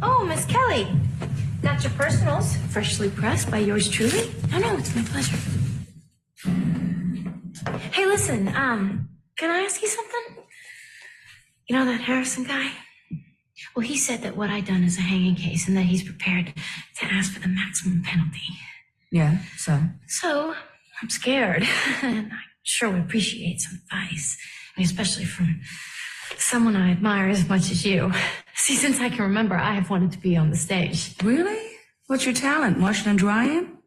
Oh, Miss Kelly. Got your personals, freshly pressed by yours truly. No, it's my pleasure. Hey, listen, can I ask you something? You know that Harrison guy? Well, he said that what I done is a hanging case and that he's prepared to ask for the maximum penalty. Yeah, so? So, I'm scared. And I sure would appreciate some advice. I mean, especially from someone I admire as much as you. See, since I can remember, I have wanted to be on the stage. Really? What's your talent, washing and drying?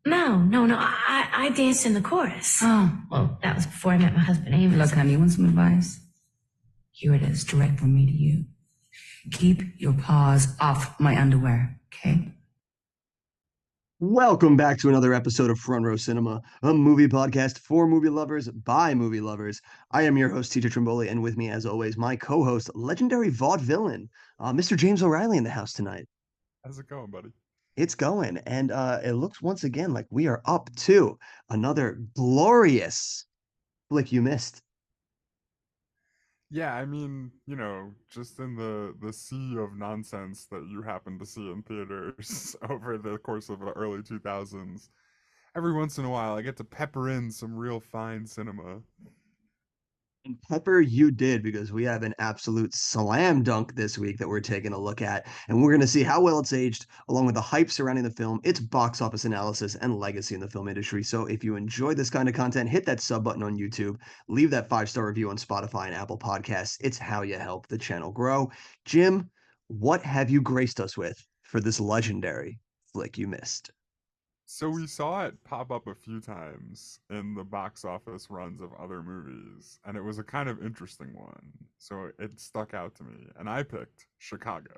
No. I danced in the chorus. Oh. Well, that was before I met my husband, Amos. Look, honey, you want some advice? Here it is, direct from me to you. Keep your paws off my underwear, okay? Welcome back to another episode of Front Row Cinema, a movie podcast for movie lovers by movie lovers. I am your host, TJ Trimboli, and with me, as always, my co-host, legendary vaudevillain, Mr. James O'Reilly in the house tonight. How's it going, buddy? It's going, and it looks once again like we are up to another glorious flick you missed. Yeah, I mean, just in the sea of nonsense that you happen to see in theaters over the course of the early 2000s, every once in a while I get to pepper in some real fine cinema. And Pepper, you did, because we have an absolute slam dunk this week that we're taking a look at, and we're going to see how well it's aged, along with the hype surrounding the film, its box office analysis, and legacy in the film industry. So if you enjoy this kind of content, hit that sub button on YouTube, leave that 5-star review on Spotify and Apple Podcasts. It's how you help the channel grow. Jim, what have you graced us with for this legendary flick you missed? So we saw it pop up a few times in the box office runs of other movies, and it was a kind of interesting one. So it stuck out to me, and I picked Chicago.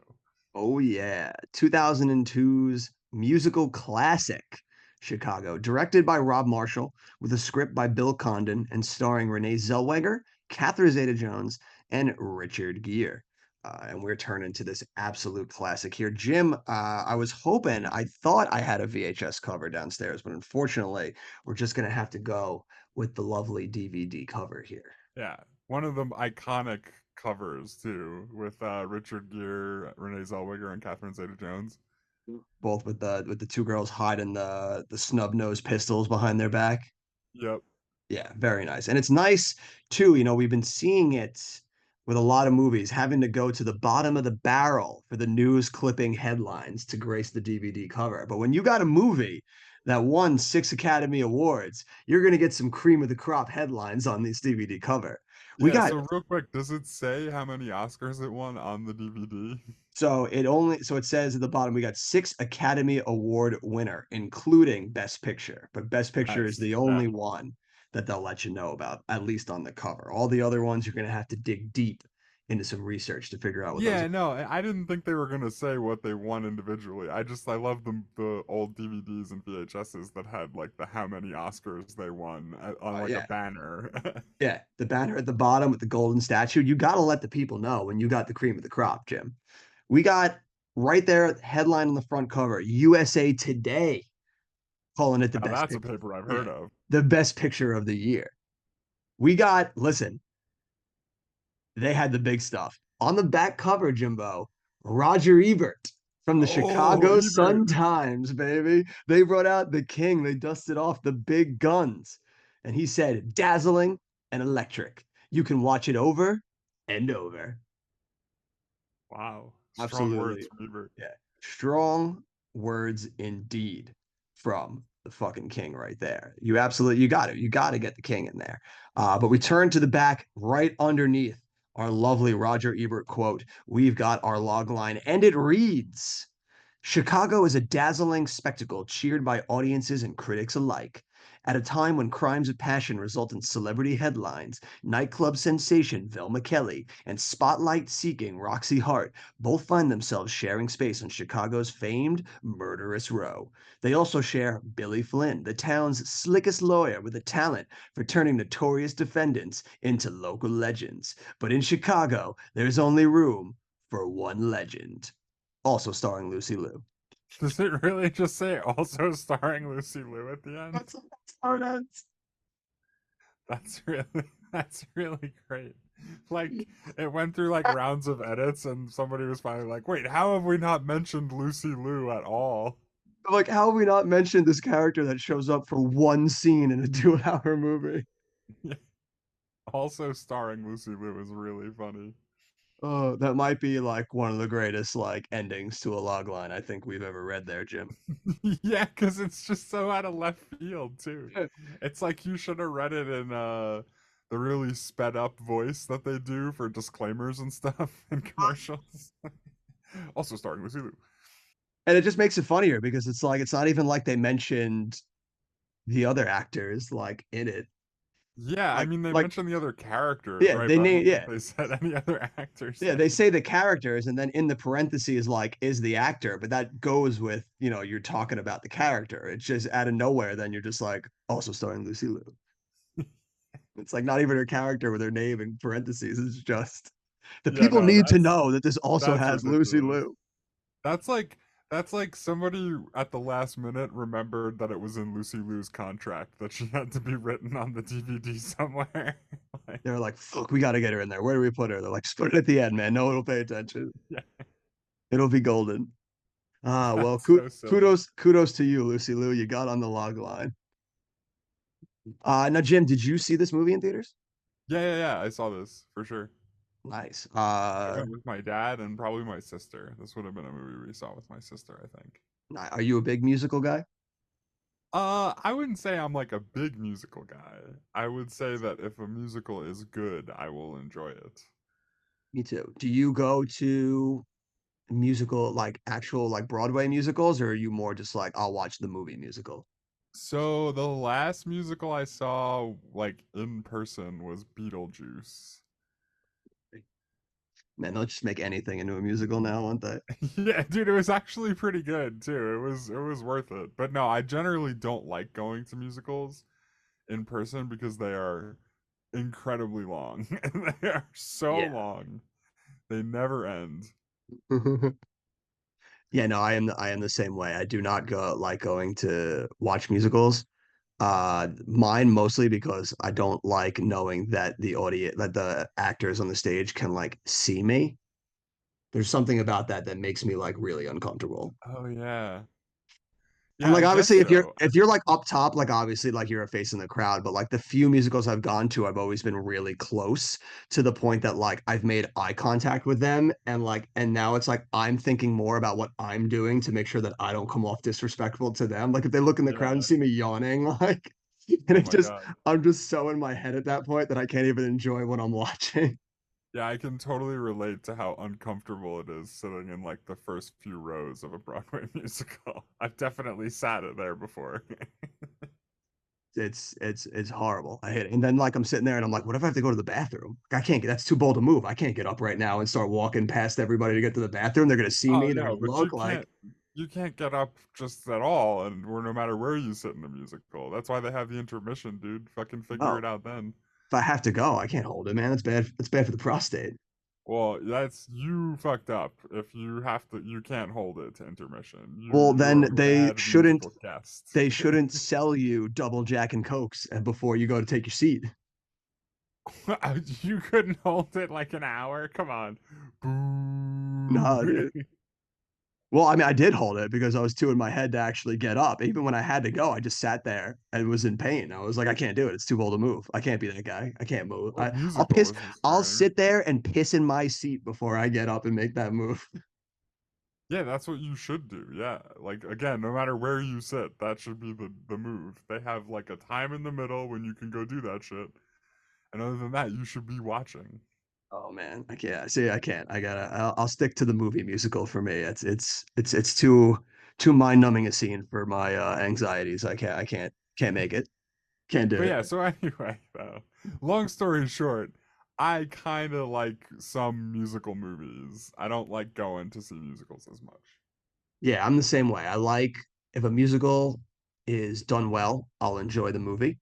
Oh yeah, 2002's musical classic, Chicago, directed by Rob Marshall, with a script by Bill Condon and starring Renee Zellweger, Catherine Zeta-Jones, and Richard Gere. And we're turning to this absolute classic here. Jim, I thought I had a VHS cover downstairs, but unfortunately, we're just going to have to go with the lovely DVD cover here. Yeah, one of them iconic covers too, with Richard Gere, Renee Zellweger, and Catherine Zeta-Jones. Both with the two girls hiding the snub-nosed pistols behind their back. Yep. Yeah, very nice. And it's nice too, we've been seeing it with a lot of movies having to go to the bottom of the barrel for the news clipping headlines to grace the DVD cover. But when you got a movie that won 6 Academy Awards, you're going to get some cream of the crop headlines on this DVD cover. So real quick, does it say how many Oscars it won on the DVD? So it says at the bottom we got 6 Academy Award winner, including Best Picture. But Best Picture is the only one that they'll let you know about, at least on the cover. All the other ones, you're going to have to dig deep into some research to figure out what those are. No, I didn't think they were going to say what they won individually. I love the old DVDs and VHSs that had like the how many Oscars they won on a banner. Yeah, the banner at the bottom with the golden statue. You got to let the people know when you got the cream of the crop, Jim. We got right there, headline on the front cover, USA Today, calling it the best. That's a paper I've heard of. The best picture of the year. Listen, they had the big stuff. On the back cover, Jimbo, Roger Ebert from the Chicago Sun-Times, baby. They brought out the king. They dusted off the big guns. And he said, dazzling and electric. You can watch it over and over. Wow. Absolutely. Strong words from Ebert. Yeah. Strong words indeed from the fucking king right there. You got to get the king in there. But we turn to the back right underneath our lovely Roger Ebert quote. We've got our log line, and it reads, Chicago is a dazzling spectacle cheered by audiences and critics alike. At a time when crimes of passion result in celebrity headlines, nightclub sensation Velma Kelly and spotlight-seeking Roxy Hart both find themselves sharing space on Chicago's famed Murderous Row. They also share Billy Flynn, the town's slickest lawyer with a talent for turning notorious defendants into local legends. But in Chicago, there's only room for one legend. Also starring Lucy Liu. Does it really just say also starring Lucy Liu at the end? That's how it ends. That's really that's really great. Like it went through like rounds of edits, and somebody was finally like, "Wait, how have we not mentioned Lucy Liu at all?" Like, how have we not mentioned this character that shows up for one scene in a 2-hour movie? Also starring Lucy Liu is really funny. Oh, that might be like one of the greatest like endings to a log line I think we've ever read there, Jim. Yeah, because it's just so out of left field too. It's like you should have read it in the really sped up voice that they do for disclaimers and stuff in commercials. Also starring Lucy Liu. And it just makes it funnier because it's like it's not even like they mentioned the other actors like in it. Yeah, I Like mean they like mentioned the other characters, yeah, right? they But I name don't think yeah. they said any other actors' Yeah, they say names. the characters and then in the parentheses like is the actor, but that goes with, you're talking about the character. It's just out of nowhere then you're just like also starring Lucy Liu. It's like not even her character with her name in parentheses. It's just the Yeah, people no, need to know that this also that's has Lucy ridiculous. Liu. That's like somebody at the last minute remembered that it was in Lucy Liu's contract that she had to be written on the DVD somewhere. Like, They're like, fuck, we got to get her in there. Where do we put her? They're like, just put it at the end, man. No one will pay attention. yeah, It'll be golden. Ah, well, that's so silly. kudos to you, Lucy Liu. You got on the log line. Now, Jim, did you see this movie in theaters? Yeah, yeah, yeah. I saw this for sure. Nice. I went with my dad and probably my sister. This would have been a movie we saw with my sister, I think. Are you a big musical guy? I wouldn't say I'm like a big musical guy. I would say that if a musical is good, I will enjoy it. Me too. Do you go to musical, like actual like Broadway musicals, or are you more just like I'll watch the movie musical? So the last musical I saw like in person was Beetlejuice. Man, they'll just make anything into a musical now, won't they? Yeah, dude, it was actually pretty good too. It was worth it. But no, I generally don't like going to musicals in person because they are incredibly long. And they are so Yeah. long. They never end. Yeah, no, I am the same way. I do not go like going to watch musicals. Mine mostly because I don't like knowing that the actors on the stage can like see me. There's something about that that makes me like really uncomfortable. Oh yeah. And Yeah, like I guess obviously so. if you're like up top, like obviously like you're a face in the crowd, but like the few musicals I've gone to, I've always been really close to the point that like I've made eye contact with them and now it's like I'm thinking more about what I'm doing to make sure that I don't come off disrespectful to them. Like if they look in the crowd and Yeah. see me yawning, like and Oh it my just god. I'm just so in my head at that point that I can't even enjoy what I'm watching. Yeah, I can totally relate to how uncomfortable it is sitting in like the first few rows of a Broadway musical. I've definitely sat it there before. It's horrible. I hate it. And then like I'm sitting there and I'm like, what if I have to go to the bathroom? Like, I can't get that's too bold a move. I can't get up right now and start walking past everybody to get to the bathroom. They're gonna see Oh me. They're no, gonna but look like you can't get up just at all, and we're no matter where you sit in the musical. That's why they have the intermission, dude. Fucking figure oh, it out then. if I have to go, I can't hold it, man. It's bad. It's bad for the prostate. Well, that's you fucked up. If you have to, you can't hold it to intermission. Well, You are then a bad musical guest. they shouldn't sell you double Jack and Cokes before you go to take your seat. You couldn't hold it like an hour. Come on. No, Boo. dude. Well, I mean, I did hold it because I was too in my head to actually get up. Even when I had to go, I just sat there and was in pain. I was like, I can't do it. It's too bold to move. I can't be that guy. I can't move. What I'll musical piss. was this I'll during? sit there and piss in my seat before I get up and make that move. Yeah, that's what you should do. Yeah. Like again, no matter where you sit, that should be the move. They have like a time in the middle when you can go do that shit. And other than that, you should be watching. Oh man, I can't. See, I can't. I'll stick to the movie musical for me. It's too mind numbing a scene for my anxieties. I can't make it. Can't do But it. yeah, so anyway, though, long story short, I kind of like some musical movies. I don't like going to see musicals as much. Yeah, I'm the same way. I like if a musical is done well, I'll enjoy the movie,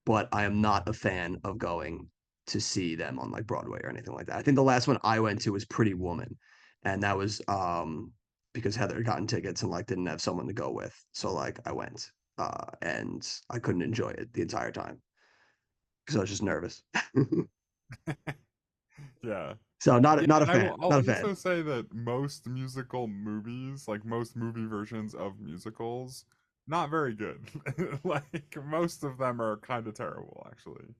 but I am not a fan of going to see them on like Broadway or anything like that. I think the last one I went to was Pretty Woman, and that was because Heather had gotten tickets and like didn't have someone to go with. So like I went and I couldn't enjoy it the entire time. because I was just nervous. Yeah. So not Yeah, not a and fan. I'll Not a fan. also say that most musical movies, like most movie versions of musicals, not very good. Like most of them are kind of terrible, actually.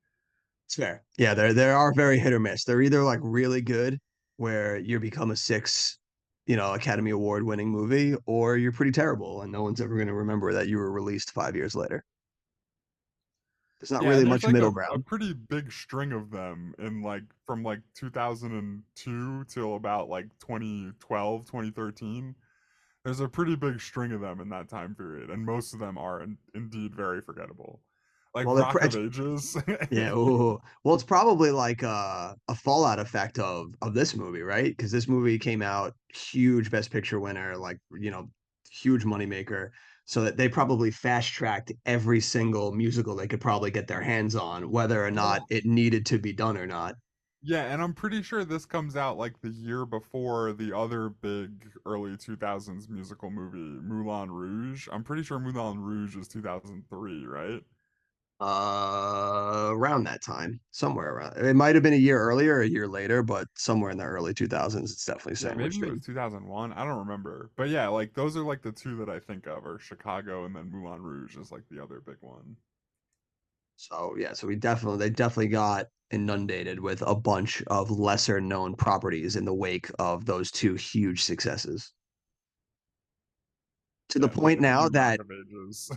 It's fair. Yeah, there are very hit or miss. They're either like really good, where you become a six, Academy Award winning movie, or you're pretty terrible and no one's ever going to remember that you were released 5 years later. There's not Yeah, really and there's much like middle a ground. pretty big string of them in like from like 2002 till about like 2012, 2013. There's a pretty big string of them in that time period, and most of them are indeed very forgettable. Like Well, Rock of Ages. yeah. Ooh. Well, it's probably like a fallout effect of this movie, right? Because this movie came out huge Best Picture winner, like huge moneymaker. So that they probably fast tracked every single musical they could probably get their hands on, whether or not Well, it needed to be done or not. yeah, and I'm pretty sure this comes out like the year before the other big early 2000s musical movie, Moulin Rouge. I'm pretty sure Moulin Rouge is 2003, right? Around that time, somewhere around. It might have been a year earlier, or a year later, but somewhere in the early 2000s, it's definitely Yeah, sandwiched maybe it was in. 2001. I don't remember. But yeah, like those are like the two that I think of are Chicago and then Moulin Rouge is like the other big one. So yeah, so they definitely got inundated with a bunch of lesser known properties in the wake of those two huge successes. To the Yeah, look point at now you, Rock that of Ages.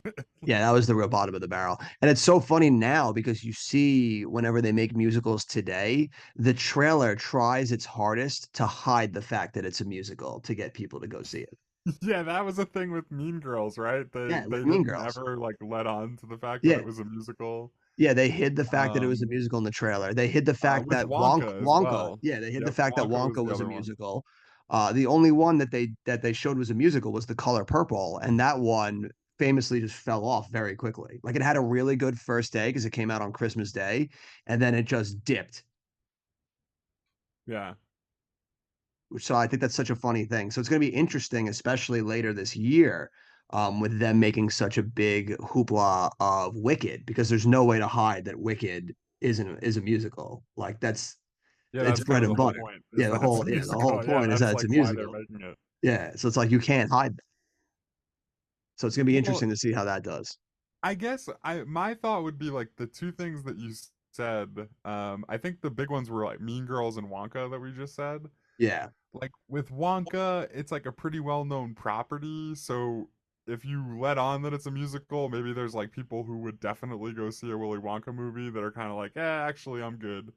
yeah, that was the real bottom of the barrel. And it's so funny now because you see whenever they make musicals today, the trailer tries its hardest to hide the fact that it's a musical to get people to go see it. Yeah, that was a thing with Mean Girls, right? They Yeah, with they Mean didn't Girls. ever like let on to the fact that Yeah, it was a musical. yeah, they hid the fact that it was a Um, musical in the trailer. They hid the fact with that Wonka as Wonka, well. yeah, they hid the Yep, fact that Wonka was Wonka the was a other one. musical. The only one that they showed was a musical was The Color Purple, and that one famously just fell off very quickly. Like it had a really good first day because it came out on Christmas Day, and then it just dipped. Yeah. So I think that's such a funny thing. So it's going to be interesting, especially later this year, with them making such a big hoopla of Wicked, because there's no way to hide that Wicked is a musical. Like that's Yeah, it's that's kind bread of and the whole butter. point. Is Yeah, the that it's a whole yeah the whole musical. Yeah, point is that that's it's a like why they're musical. making it. Yeah, so it's like you can't hide that. So it's going to be Well, interesting to see how that does. I guess I my thought would be like the two things that you said. I think the big ones were like Mean Girls and Wonka that we just said. Yeah, Like with Wonka, it's like a pretty well-known property, so if you let on that it's a musical, maybe there's like people who would definitely go see a Willy Wonka movie that are kind of like, actually, I'm good,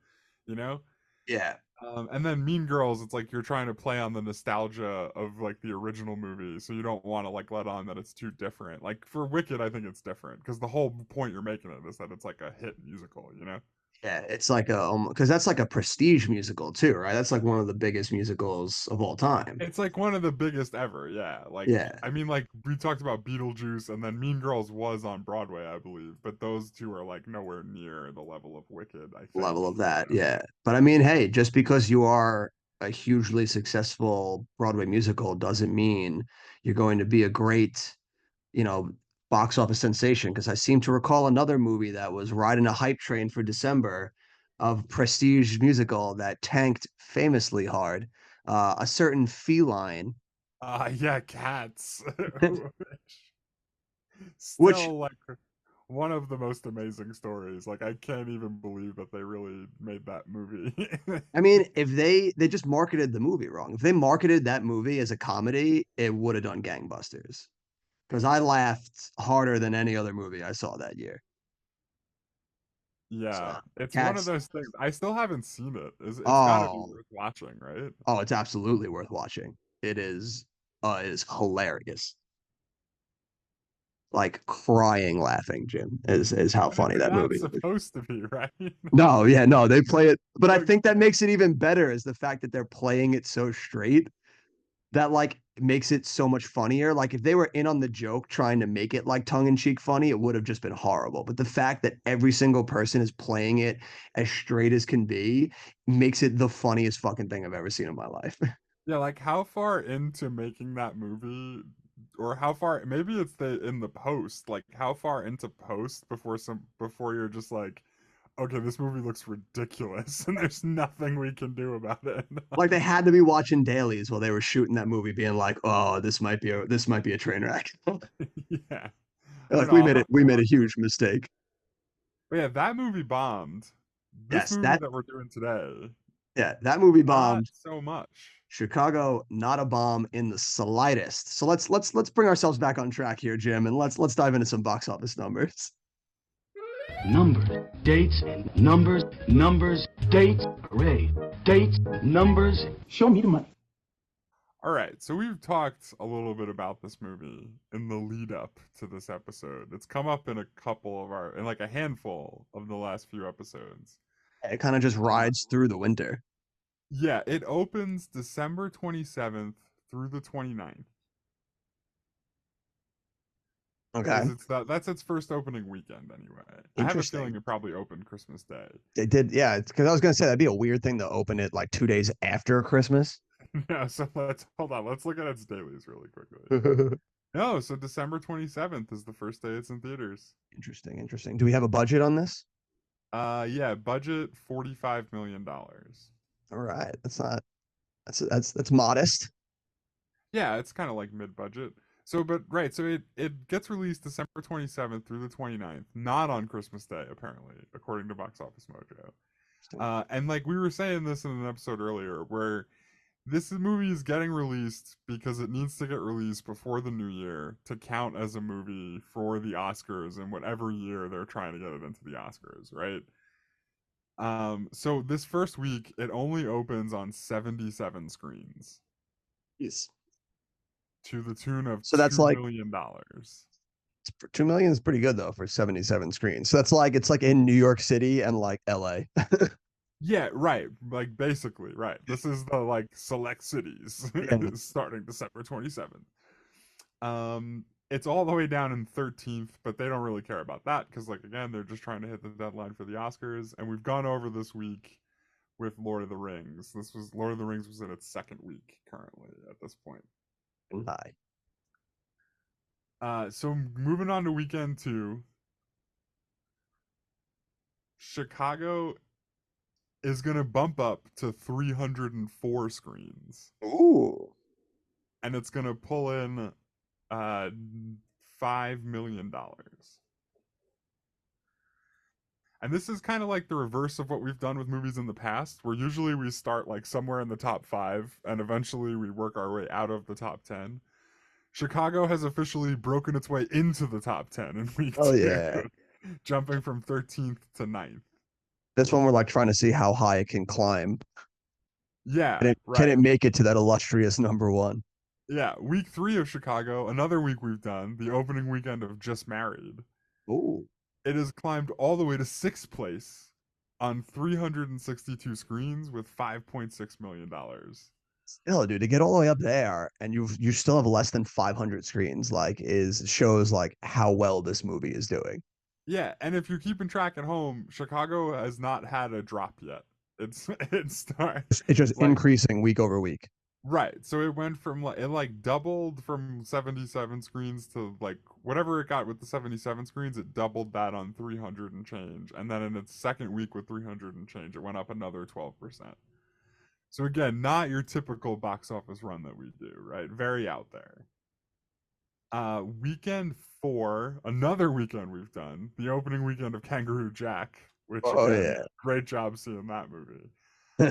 you know? yeah, And then Mean Girls, it's like you're trying to play on the nostalgia of like the original movie, so you don't want to like let on that it's too different. Like for Wicked, I think it's different because the whole point you're making it is that it's like a hit musical, you know? yeah. It's like because that's like a prestige musical too, right? That's like one of the biggest musicals of all time. It's like one of the biggest ever, yeah. Like Yeah, I mean like we talked about Beetlejuice and then Mean Girls was on Broadway, I believe, but those two are like nowhere near the level of Wicked, I think, level of you that. know. Yeah. But I mean, hey, just because you are a hugely successful Broadway musical doesn't mean you're going to be a great, you know, box office sensation. Because I seem to recall another movie that was riding a hype train for December of prestige musical that tanked famously hard. A certain feline, Yeah, Cats. which Still like one of the most amazing stories. Like I can't even believe that they really made that movie. I mean, if they just marketed the movie wrong. If they marketed that movie as a comedy, it would have done gangbusters. Because I laughed harder than any other movie I saw that year. So Yeah, it's one of Cats, those things. I still haven't seen it. It's got to be oh, worth watching, right? oh, it's absolutely worth watching. It is hilarious. Like crying laughing, Jim, is how But funny it's that not movie is. supposed to be, right? No, yeah, no, they play it, but I Like, think that makes it even better is the fact that they're playing it so straight that like makes it so much funnier. Like if they were in on the joke trying to make it like tongue in cheek funny, it would have just been horrible. But the fact that every single person is playing it as straight as can be makes it the funniest fucking thing I've ever seen in my life. yeah, like how far into making that movie, or how far? Maybe it's the in the post. Like how far into post before you're just like, okay, this movie looks ridiculous, and there's nothing we can do about it. Like they had to be watching dailies while they were shooting that movie, being like, "Oh, this might be a train wreck." Yeah. I don't Like know. I'll have we to made a watch it. huge mistake. But yeah, that movie bombed. This Yes, movie that that we're doing today, that movie not bombed. so much. Chicago, not a bomb in the slightest. So let's bring ourselves back on track here, Jim, and let's dive into some box office numbers. Numbers, dates, numbers, numbers, dates, hooray. Dates, numbers. Show me the money. All right, so we've talked a little bit about this movie in the lead up to this episode. It's come up in in like a handful of the last few episodes. It kind of just Uh, rides through the winter. yeah, it opens December 27th through the 29th. Okay, Because that's its first opening weekend anyway. I have a feeling interesting. it probably opened Christmas Day. They did, yeah. Because I was gonna say that'd be a weird thing to open it like 2 days after Christmas. Yeah, so let's hold on. Let's look at its dailies really quickly. No, so December 27th is the first day it's in theaters. Interesting, interesting. Do we have a budget on this? Yeah, budget $45 million. All right, that's not that's modest. Yeah, it's kind of like mid-budget. So, but right, so it gets released December 27th through the 29th, not on Christmas Day, apparently, according to Box Office Mojo. And like we were saying this in an episode earlier, where this movie is getting released because it needs to get released before the new year to count as a movie for the Oscars in whatever year they're trying to get it into the Oscars, right? So this first week it only opens on 77 screens Jeez. to the tune of So that's $2 million. 2 million is pretty good though for 77 screens. So that's like it's like in New York City and like LA. Yeah, right. Like basically, right. This is the like select cities Yeah. starting December 27th. It's all the way down in 13th, but they don't really care about that because like again, they're just trying to hit the deadline for the Oscars. And we've gone over this week with Lord of the Rings. Lord of the Rings was in its second week currently at this point. Hi. So moving on to weekend two, Chicago is gonna bump up to 304 screens. Ooh. And it's gonna pull in uh $5 million. And this is kind of like the reverse of what we've done with movies in the past, where usually we start like somewhere in the top 5 and eventually we work our way out of the top 10. Chicago has officially broken its way into the top 10 in week Oh 2, yeah. jumping from 13th to 9th. This one we're like trying to see how high it can climb. Yeah, Can right. it make it to that illustrious number one? Yeah, week 3 of Chicago, another week we've done, the opening weekend of Just Married. Ooh. It has climbed all the way to 6th place on 362 screens with $5.6 million. Still, dude, to get all the way up there and you still have less than 500 screens, like is shows like how well this movie is doing. Yeah, and if you're keeping track at home, Chicago has not had a drop yet. It starts It's just like increasing week over week. right. So it went from like it like doubled from 77 screens to like whatever it got with the 77 screens, it doubled that on 300 and change. And then in its second week with 300 and change, it went up another 12%. So again, not your typical box office run that we do, right? Very out there. Weekend 4, another weekend we've done, the opening weekend of Kangaroo Jack, which Oh again, yeah. great job seeing that movie.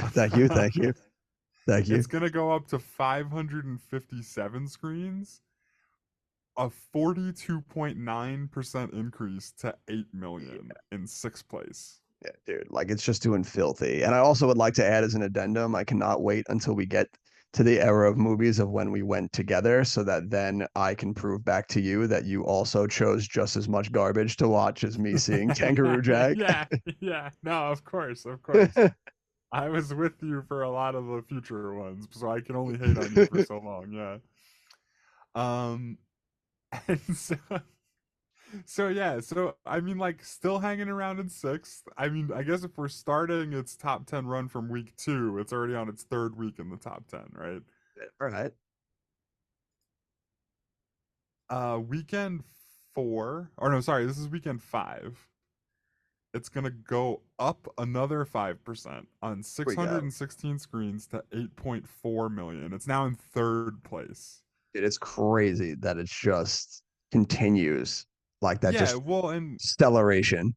Thank you, thank you, thank you. It's gonna go up to 557 screens, a 42.9% increase to 8 million in 6th place. Yeah, dude, like it's just doing filthy. And I also would like to add as an addendum, I cannot wait until we get to the era of movies of when we went together so that then I can prove back to you that you also chose just as much garbage to watch as me seeing Kangaroo Jack. Yeah, yeah. No, of course, of course. I was with you for a lot of the future ones, so I can only hate on you for so long, yeah. Um and so yeah, so I mean like still hanging around in 6th. I mean, I guess if we're starting its top 10 run from week 2, it's already on its 3rd week in the top 10, right? All right. Weekend 4, or no, sorry, this is weekend 5. it's going to go up another 5% on we go. 616 screens to 8.4 million. It's now in third place. It is crazy that it just continues like that, Yeah, just well, and stellaration.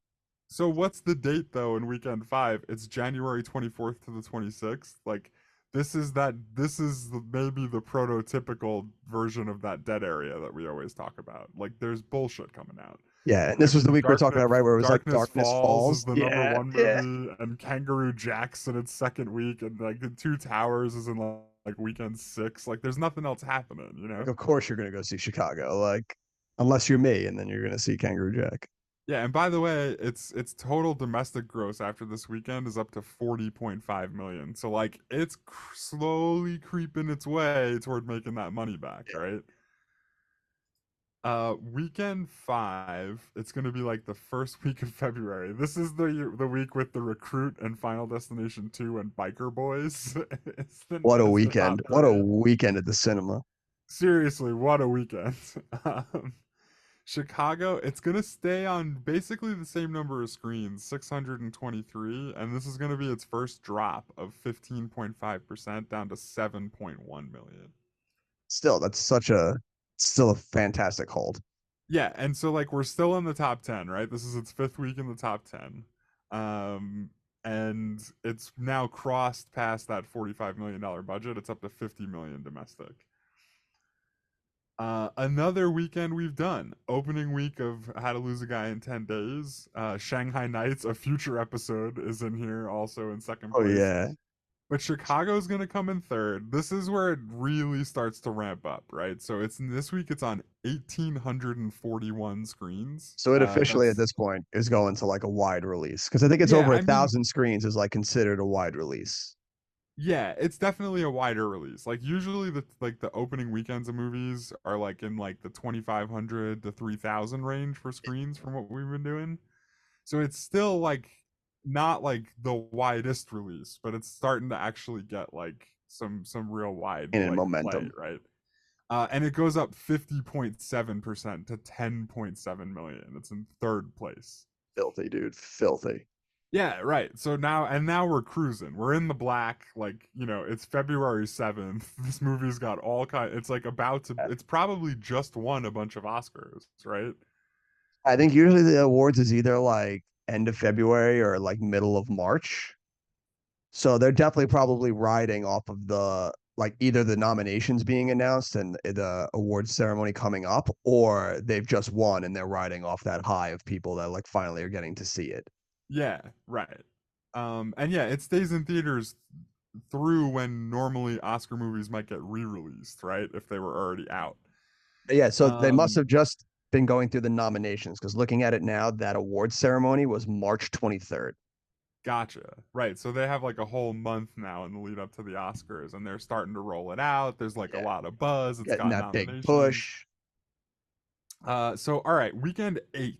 so what's the date though in weekend 5? It's January 24th to the 26th. Like maybe the prototypical version of that dead area that we always talk about. Like there's bullshit coming out. Yeah, and I this was the mean, week we are talking about, right? Where it was like Darkness Darkness Falls is Falls. the number Yeah, one yeah. movie, and Kangaroo Jack's in its second week, and like the Two Towers is in like weekend 6. Like there's nothing else happening, you know? Like, of course you're gonna go see Chicago, like unless you're me, and then you're gonna see Kangaroo Jack. Yeah, and by the way, its total domestic gross after this weekend is up to 40.5 million. So like it's slowly creeping its way toward making that money back, right? Weekend 5, it's going to be like the first week of February. This is the week with The Recruit and Final Destination 2 and Biker Boys. What a it's the weekend! top What a three. weekend at the cinema. Seriously, what a weekend. Um, Chicago, it's going to stay on basically the same number of screens, 623, and this is going to be its first drop of 15.5% down to 7.1 million. Still, still a fantastic hold. Yeah, and so like we're still in the top 10, right? This is its 5th week in the top 10. And it's now crossed past that $45 million budget. It's up to 50 million domestic. Another weekend we've done. Opening week of How to Lose a Guy in 10 Days. Shanghai Nights, a future episode, is in here also in second Oh place. yeah, But Chicago's going to come in third. This is where it really starts to ramp up, right? So this week it's on 1,841 screens. so it officially at That's this point is going to like a wide release because I think it's Yeah, over I mean, 1,000 screens is like considered a wide release. yeah, it's definitely a wider release. Like usually the opening weekends of movies are like in like the 2,500 to 3,000 range for screens from what we've been doing. So it's still like not like the widest release, but it's starting to actually get like some real wide And in like play, momentum. right? And it goes up 50.7% to 10.7 million. It's in third place. Filthy, dude, filthy. Yeah, right. So now we're cruising. We're in the black. Like, it's February 7th. This movie's got all kind. It's like it's probably just won a bunch of Oscars, right? I think usually the awards is either like end of February or like middle of March. So they're definitely probably riding off of the like either the nominations being announced and the awards ceremony coming up, or they've just won and they're riding off that high of people that like finally are getting to see it. Yeah, right. And yeah, it stays in theaters through when normally Oscar movies might get re-released, right? If they were already out. Yeah, so they must Um, have just been going through the nominations because looking at it now, that awards ceremony was March 23rd. Gotcha. Right. So they have like a whole month now in the lead up to the Oscars, and they're starting to roll it out. There's like a Yeah, lot of buzz. It's getting got that big nominations. push. So all right, weekend 8.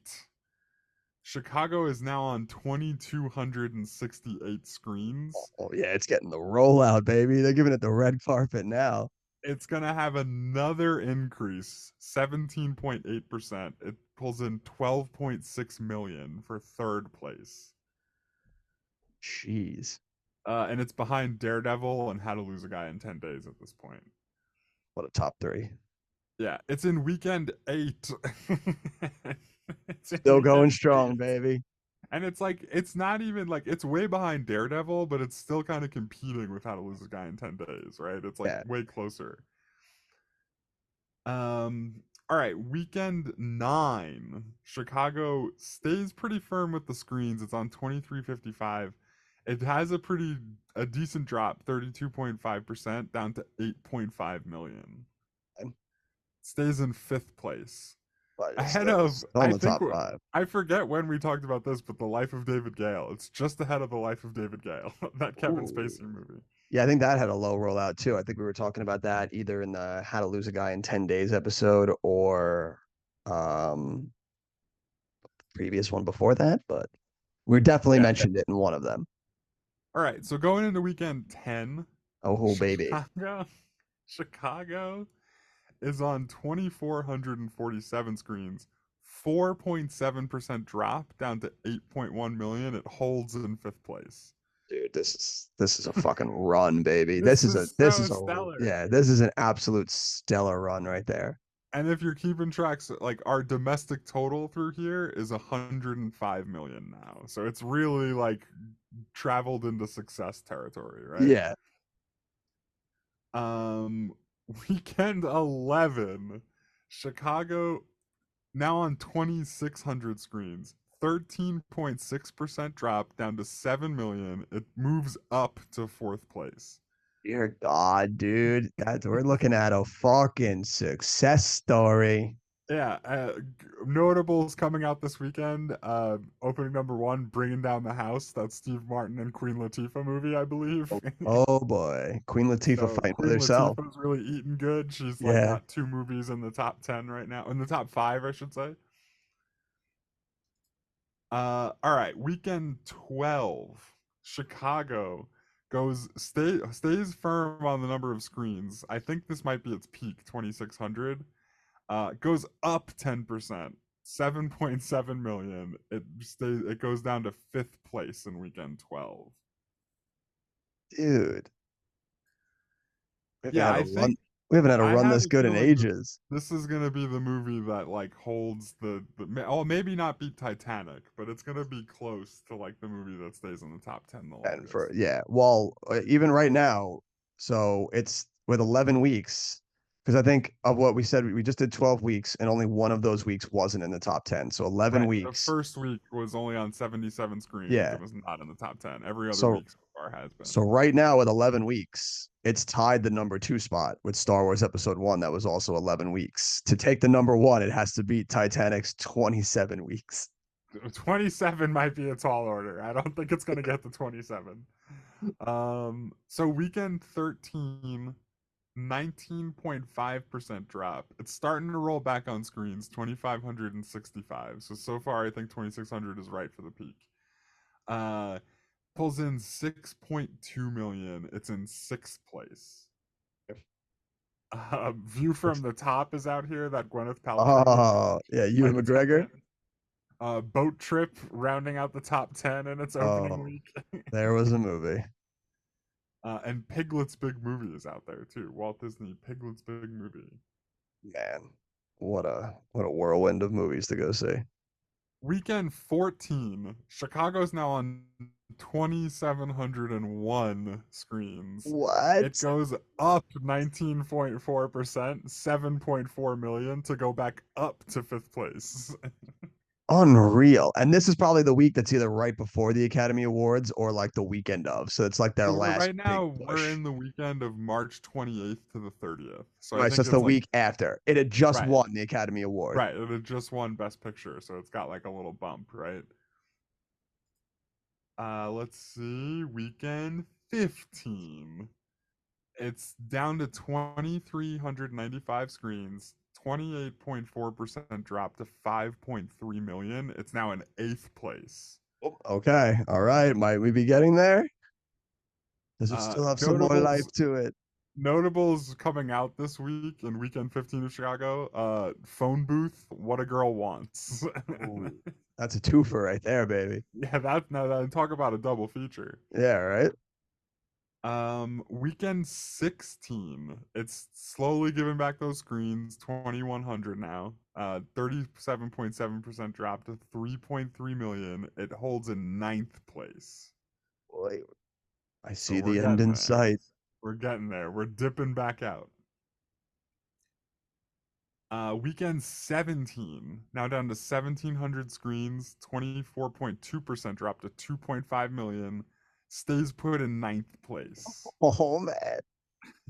Chicago is now on 2,268 screens. Oh yeah, it's getting the rollout, baby. They're giving it the red carpet now. It's gonna have another increase, 17.8%. It pulls in 12.6 million for third place. Jeez, And it's behind Daredevil and How to Lose a Guy in 10 Days at this point. what a top three. Yeah, it's in weekend 8. It's in Still going weekend strong, 8. baby. And it's like it's not even like it's way behind Daredevil, but it's still kind of competing with How to Lose a Guy in 10 Days, right? It's like Yeah. way closer. All right, weekend 9. Chicago stays pretty firm with the screens. It's on 2,355. It has a decent drop, 32.5% down to 8.5 million. Okay. Stays in 5th place. But it's Ahead still- of still in I the think top five. I forget when we talked about this, but The Life of David Gale. It's just ahead of The Life of David Gale, that Kevin Spacey movie. Yeah, I think that had a low rollout too. I think we were talking about that either in the How to Lose a Guy in 10 Days episode or previous one before that, but we definitely Yeah. mentioned it in one of them. All right, so going into weekend 10, Oh, baby. Chicago is on 2,447 screens, 4.7% drop down to 8.1 million. It holds in fifth place. Dude, this is a fucking run, baby. This This is is so a stellar. yeah, this is an absolute stellar run right there. And if you're keeping tracks, like our domestic total through here is 105 million now. So it's really like traveled into success territory, right? Yeah. Um, weekend 11, Chicago now on 2,600 screens, 13.6% drop down to 7 million. It moves up to fourth place. Dear God, dude. We're looking at a fucking success story. Yeah, notables coming out this weekend. Opening number one, Bringing Down the House. That's Steve Martin and Queen Latifah movie, I believe. Oh boy. Queen Latifah So fighting with Queen herself. Latifah's really eating good. She's like Yeah. got 2 movies in the top 10 right now, in the top 5, I should say. All right, weekend 12, Chicago stays firm on the number of screens. I think this might be its peak, 2,600. Goes up 10%, 7.7 million. It goes down to fifth place in weekend 12. Dude. We haven't Yeah, had a I run. think We haven't had a I run have this a good in feeling ages. this is gonna be the movie that like holds oh, maybe not beat Titanic, but it's gonna be close to like the movie that stays in the top 10 the And longest. for yeah, well, even right now, so it's with 11 weeks, because I think of what we said, we just did 12 weeks, and only one of those weeks wasn't in the top 10. So 11 Right. The weeks. first week was only on 77 screens. Yeah. It was not in the top 10. Every other So week so far has been. so right now with 11 weeks, it's tied the number 2 spot with Star Wars Episode 1 that was also 11 weeks. To take the number 1, it has to beat Titanic's 27 weeks. 27 might be a tall order. I don't think it's going to get to 27. So weekend 13, 19.5% drop. It's starting to roll back on screens, 2,565. So far I think 2,600 is right for the peak. Pulls in 6.2 million. It's in sixth place. View from the Top is out here. That Gwyneth Paltrow. Oh, yeah, Ewan Like McGregor. Boat Trip rounding out the top 10 in its opening Oh, week. there was a movie. And Piglet's Big Movie is out there too. Walt Disney Piglet's Big Movie. Man, what a whirlwind of movies to go see. Weekend 14, Chicago's now on 2,701 screens. What? It goes up 19.4%, 7.4 million to go back up to fifth place. Unreal. And this is probably the week that's either right before the Academy Awards or like the weekend of. So it's like their So last right big now we're push. in the weekend of March 28th to the 30th. So I Right, so think it's the it's like week after. It had just right, won the Academy Award. right. It had just won Best Picture, so it's got like a little bump, right? Let's see. Weekend 15. It's down to 2,395 screens, 28.4% drop to 5.3 million. It's now in eighth place. Oh, okay. All right. Might we be getting there? Does it still have some more life Notables to it? notables coming out this week in weekend 15 of Chicago. Phone Booth, What a Girl Wants. Ooh, that's a twofer right there, baby. Yeah, talk about a double feature. Yeah, right? Weekend 16. It's slowly giving back those screens, 2,100 now. 37.7% drop to 3.3 million. It holds in ninth place. Boy, I So see we're the end getting in there. sight. We're getting there. We're dipping back out. Weekend 17. Now down to 1,700 screens, 24.2% drop to 2.5 million. Stays put in ninth place. Oh man.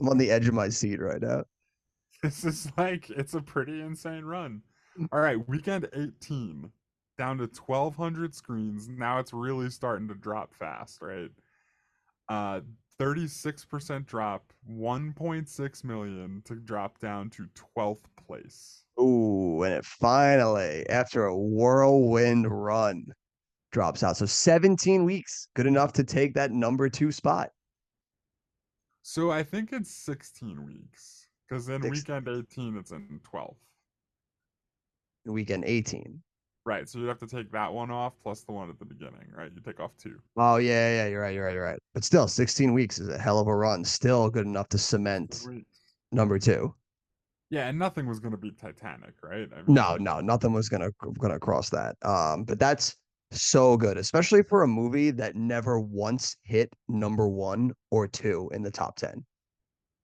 I'm on the edge of my seat right now. This is like, it's a pretty insane run. All right, weekend 18, down to 1,200 screens. Now it's really starting to drop fast, right? 36% drop, 1.6 million to drop down to 12th place. Ooh, and it finally, after a whirlwind run, drops out. So 17 weeks, good enough to take that number 2 spot. So I think it's 16 weeks because in Six- weekend 18 it's in 12th. in weekend 18. Right. So you'd have to take that one off plus the one at the beginning, right? You take off 2. Oh yeah, you're right. But still, 16 weeks is a hell of a run. Still good enough to 16 cement weeks. number 2. Yeah, and nothing was going to beat Titanic, right? I No, mean, nothing was gonna cross that. But that's so good, especially for a movie that never once hit number 1 or 2 in the top 10.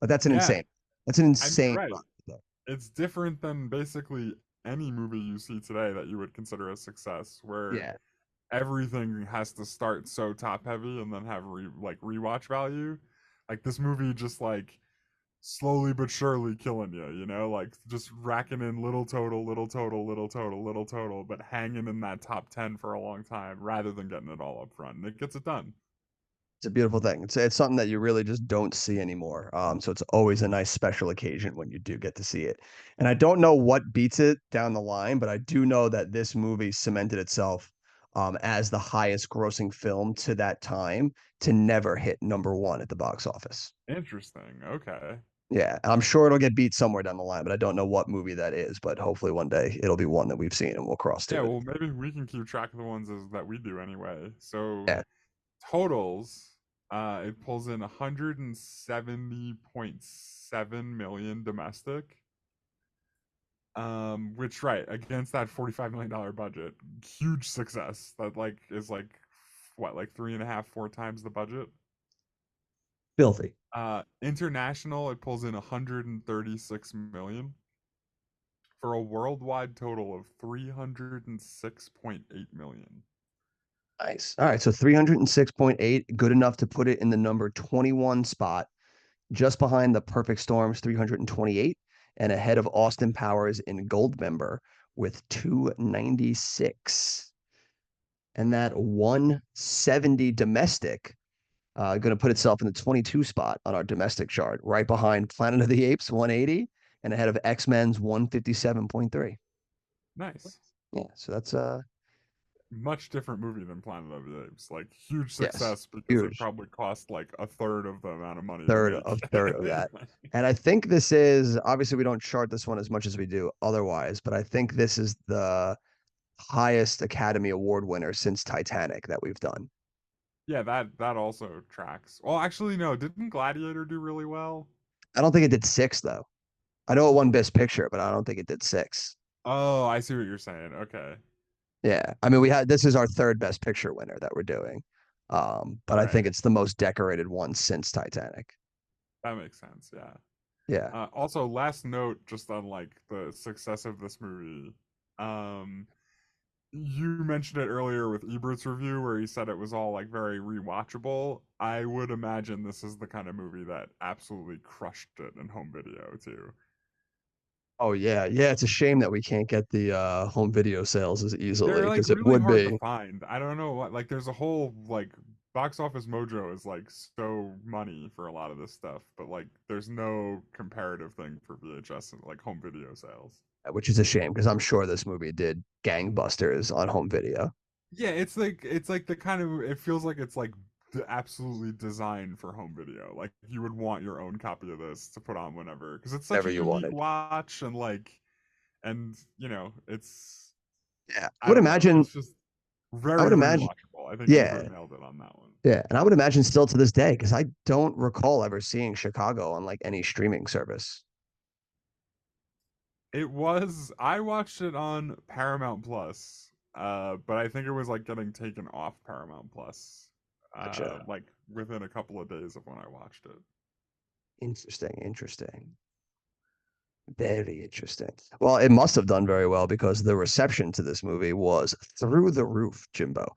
But that's an yeah, insane. That's an I mean, you're insane right. run. Right It's different than basically any movie you see today that you would consider a success, there. where Yeah, everything has to start so top heavy and then have rewatch value. Like this movie just like slowly but surely killing you, like just racking in little total, little total, little total, little total, but hanging in that top 10 for a long time rather than getting it all up front. And it gets it done. it's a beautiful thing. It's something that you really just don't see anymore. So it's always a nice special occasion when you do get to see it. And I don't know what beats it down the line, but I do know that this movie cemented itself as the highest grossing film to that time to never hit number 1 at the box office. Interesting. Okay. Yeah, and I'm sure it'll get beat somewhere down the line, but I don't know what movie that is. But hopefully one day it'll be one that we've seen and we'll cross Yeah, to it. well, maybe we can keep track of the ones that we do anyway. So Yeah. totals, it pulls in 170.7 million domestic. Which right against that $45 million budget, huge success. That like is like what, like 3.5, 4 times the budget. Filthy. International, it pulls in 136 million for a worldwide total of 306.8 million. Nice. All right, so 306.8, good enough to put it in the number 21 spot, just behind the Perfect Storm's 328, and ahead of Austin Powers in Goldmember with 296. And that 170 domestic going to put itself in the 22 spot on our domestic chart, right behind Planet of the Apes 180 and ahead of X-Men's 157.3. Nice. Yeah, so that's Much different movie than Planet of the Apes. Like huge yes, success because it huge. probably cost like a third of the amount of money to Third of make. that. And I think this is obviously we don't chart this one as much as we do otherwise, but I think this is the highest Academy Award winner since Titanic that we've done. Yeah, that also tracks. Well, actually, no. Didn't Gladiator do really well? I don't think it did 6 though. I know it won Best Picture, but I don't think it did 6. Oh, I see what you're saying. Okay. Yeah, I mean we had this is our third Best Picture winner that we're doing, but I think Right. it's the most decorated one since Titanic. That makes sense. Yeah. Yeah. Also, last note, just on like the success of this movie. Um, you mentioned it earlier with Ebert's review where he said it was all like very rewatchable. I would imagine this is the kind of movie that absolutely crushed it in home video too. Oh yeah, yeah. It's a shame that we can't get the home video sales as easily They're like because it really would hard to be. find. I don't know what, like there's a whole like Box Office Mojo is like so money for a lot of this stuff, but like there's no comparative thing for VHS and like home video sales. Which is a shame because I'm sure this movie did gangbusters on home video. Yeah, it's like the kind of, it feels like it's like absolutely designed for home video. Like you would want your own copy of this to put on whenever because it's such Whatever a you unique wanted. watch and like, and it's, Yeah, I I would don't know, imagine. it's just I very would imagine. rewatchable. I think Yeah, Ebert nailed it on that one. yeah, and I would imagine still to this day because I don't recall ever seeing Chicago on like any streaming service. It was, I watched it on Paramount Plus, but I think it was like getting taken off Paramount Plus, Gotcha. like within a couple of days of when I watched it. Interesting. Very interesting. Well, it must have done very well because the reception to this movie was through the roof, Jimbo.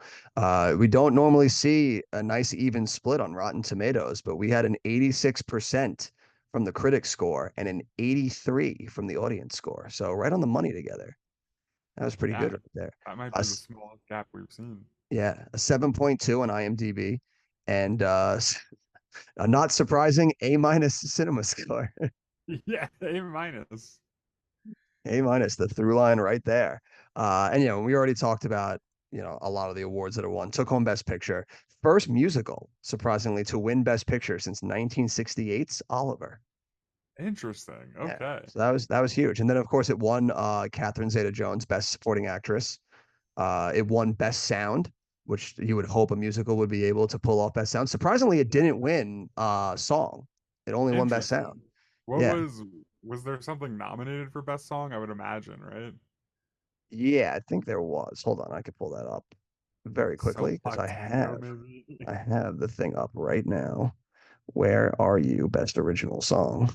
We don't normally see a nice even split on Rotten Tomatoes, but we had an 86% from the critic score and an 83 from the audience score. So right on the money together. That was pretty Yeah, good right there. that might be the Us, smallest gap we've seen. yeah, a 7.2 on IMDb and a not surprising A minus cinema score. Yeah, A minus. A minus, the through line right there. And we already talked about, a lot of the awards that it won. Took home Best Picture. First musical, surprisingly, to win Best Picture since 1968's Oliver. Interesting. Yeah. Okay. So that was huge. And then of course it won Catherine Zeta-Jones Best Supporting Actress. It won Best Sound, which you would hope a musical would be able to pull off Best Sound. Surprisingly, it didn't win Song. It only won Best Sound. Interesting. What Yeah. was there something nominated for best song? I would imagine, right? Yeah, I think there was. Hold on, I could pull that up very quickly because Soap Tango, maybe. I have the thing up right now. Where are you? Best original song.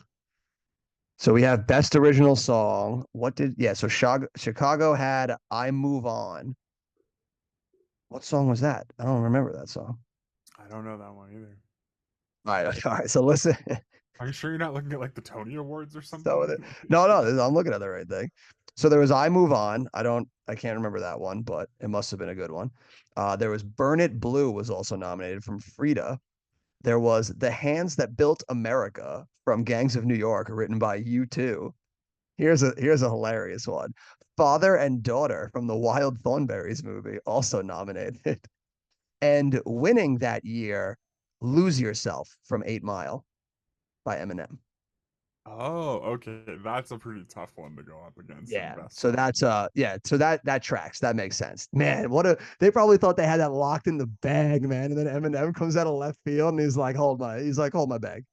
So we have best original song. What did yeah, so Chicago had I Move On. What song was that? I don't remember that song. I don't know that one either. All right, all right. So listen. Are you sure you're not looking at like the Tony Awards or So something? no, no, I'm looking at the right thing. So there was I Move On. I can't remember that one, but it must have been a good one. There was Burn It Blue was also nominated from Frida. There was The Hands That Built America from Gangs of New York, written by U2. Here's a hilarious one. Father and Daughter from the Wild Thornberrys movie, also nominated. And winning that year, Lose Yourself from 8 Mile by Eminem. Oh, okay. That's a pretty tough one to go up against in Yeah. best So song. that's yeah, so that tracks. That makes sense. Man, they probably thought they had that locked in the bag, man. And then Eminem comes out of left field and hold my bag.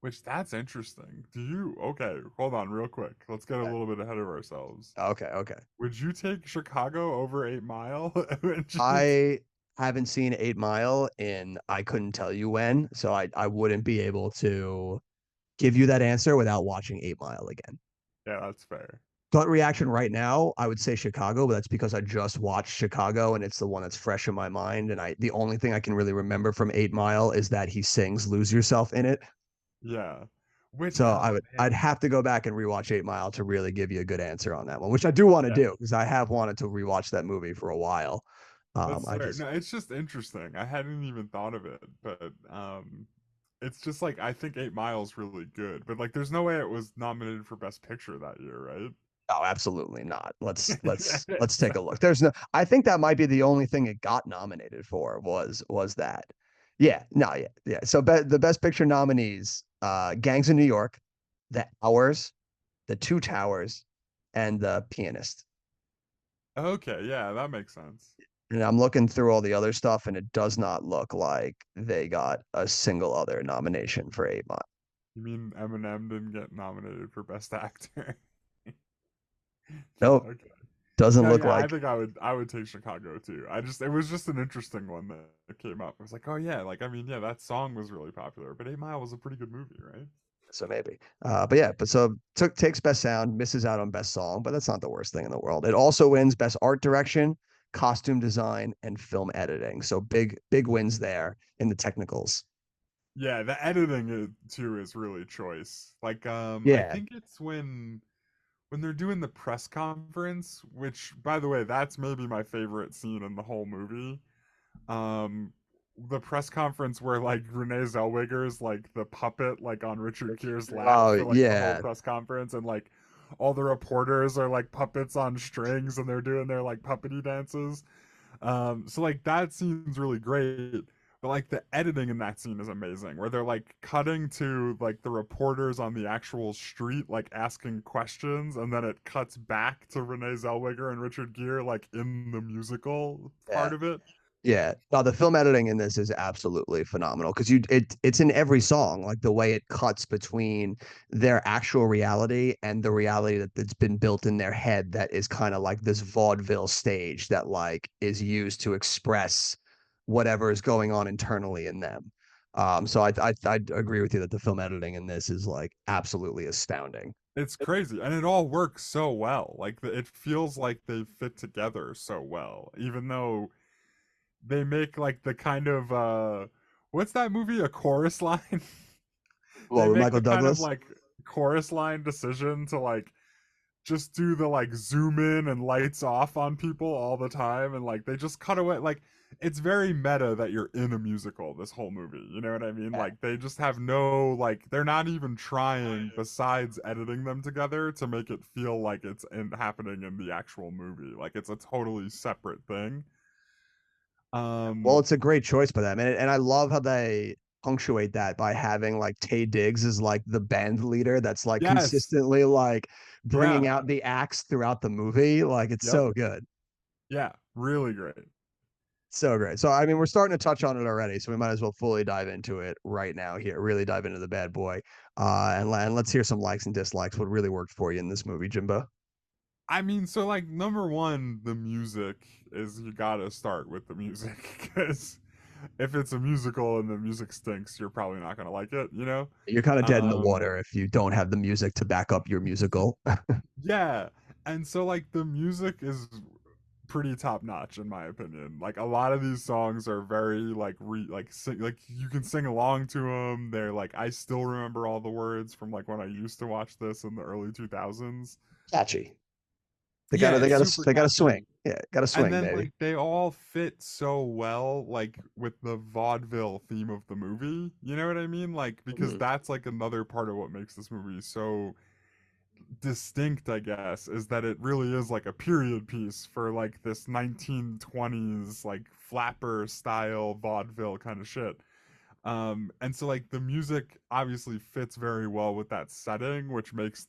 Which that's interesting. Okay, hold on real quick. Let's get a little bit ahead of ourselves. Okay, okay. Would you take Chicago over 8 Mile? I haven't seen 8 Mile in I couldn't tell you when, so I wouldn't be able to give you that answer without watching 8 Mile again. Yeah, that's fair. Gut reaction right now, I would say Chicago, but that's because I just watched Chicago and it's the one that's fresh in my mind. And the only thing I can really remember from 8 Mile is that he sings "Lose Yourself" in it. Yeah. Which, So oh I'd man. have to go back and rewatch 8 Mile to really give you a good answer on that one, which I do want to Yeah, do because I have wanted to rewatch that movie for a while. that's I fair. just No, it's just interesting. I hadn't even thought of it, but it's just like I think 8 Miles really good, but like there's no way it was nominated for Best Picture that year, right? oh, absolutely not. Let's take a So- look. There's no I think that might be the only thing it got nominated for was that. Yeah, no, yeah, yeah. So the best picture nominees, Gangs of New York, The Hours, The Two Towers, and The Pianist. Okay, yeah, that makes sense. And I'm looking through all the other stuff, and it does not look like they got a single other nomination for 8 Mile. You mean Eminem didn't get nominated for Best Actor? Nope, Okay. doesn't No, look yeah, I like. think I would take Chicago too. It was just an interesting one that came up. I was like, oh yeah, like I mean, yeah, that song was really popular, but 8 Mile was a pretty good movie, right? So maybe. But yeah, but so takes best sound, misses out on best song, but that's not the worst thing in the world. It also wins best art direction, costume design, and film editing. So big wins there in the technicals. Yeah, the editing too is really choice. Like I Yeah. think it's when they're doing the press conference, which by the way, that's maybe my favorite scene in the whole movie. Um the press conference where like Renee Zellweger's like the puppet like on Richard Gere's lap Oh for like the whole yeah. press conference and like all the reporters are like puppets on strings and they're doing their like puppety dances. So like that scene's really great, but like the editing in that scene is amazing, where they're like cutting to like the reporters on the actual street, like asking questions, and then it cuts back to Renee Zellweger and Richard Gere like in the musical Yeah. part of it. Yeah. No, the film editing in this is absolutely phenomenal because it's in every song, like the way it cuts between their actual reality and the reality that's been built in their head that is kind of like this vaudeville stage that like is used to express whatever is going on internally in them. So I agree with you that the film editing in this is like absolutely astounding. It's crazy, and it all works so well. Like it feels like they fit together so well, even though they make like the kind of what's that movie? A Chorus Line? They Well, with make Michael the kind of Douglas. like chorus line decision to like just do the like zoom in and lights off on people all the time and like they just cut away like it's very meta that you're in a musical this whole movie, you know what I mean? Yeah. Like they just have no like they're not even trying besides editing them together to make it feel like happening in the actual movie, like it's a totally separate thing. Well, um it's a great choice by them, and I love how they punctuate that by having like Tay Diggs as like the band leader that's like Yes. consistently like bringing Yeah. out the acts throughout the movie. Like it's Yep. so good. Yeah. Really great. So great. So I mean, we're starting to touch on it already, so we might as well fully dive into it right now here. Really dive into the bad boy. And let's hear some likes and dislikes. What really worked for you in this movie, Jimbo? I mean, so like number one, the music is you gotta start with the music because if it's a musical and the music stinks, you're probably not gonna like it, you know? You're kind of dead in the Um, water if you don't have the music to back up your musical. yeah. And so like the music is pretty top notch in my opinion. Like a lot of these songs are very like like you can sing along to them. They're like I still remember all the words from like when I used to watch this in the early 2000s. Catchy. Yeah, it's super They gotta catchy. swing. Yeah, gotta And swing, then baby. like they all fit so well like with the vaudeville theme of the movie. You know what I mean? Like because Mhm. that's like another part of what makes this movie so distinct, I guess, is that it really is like a period piece for like this 1920s like flapper style vaudeville kind of shit. And so like the music obviously fits very well with that setting, which makes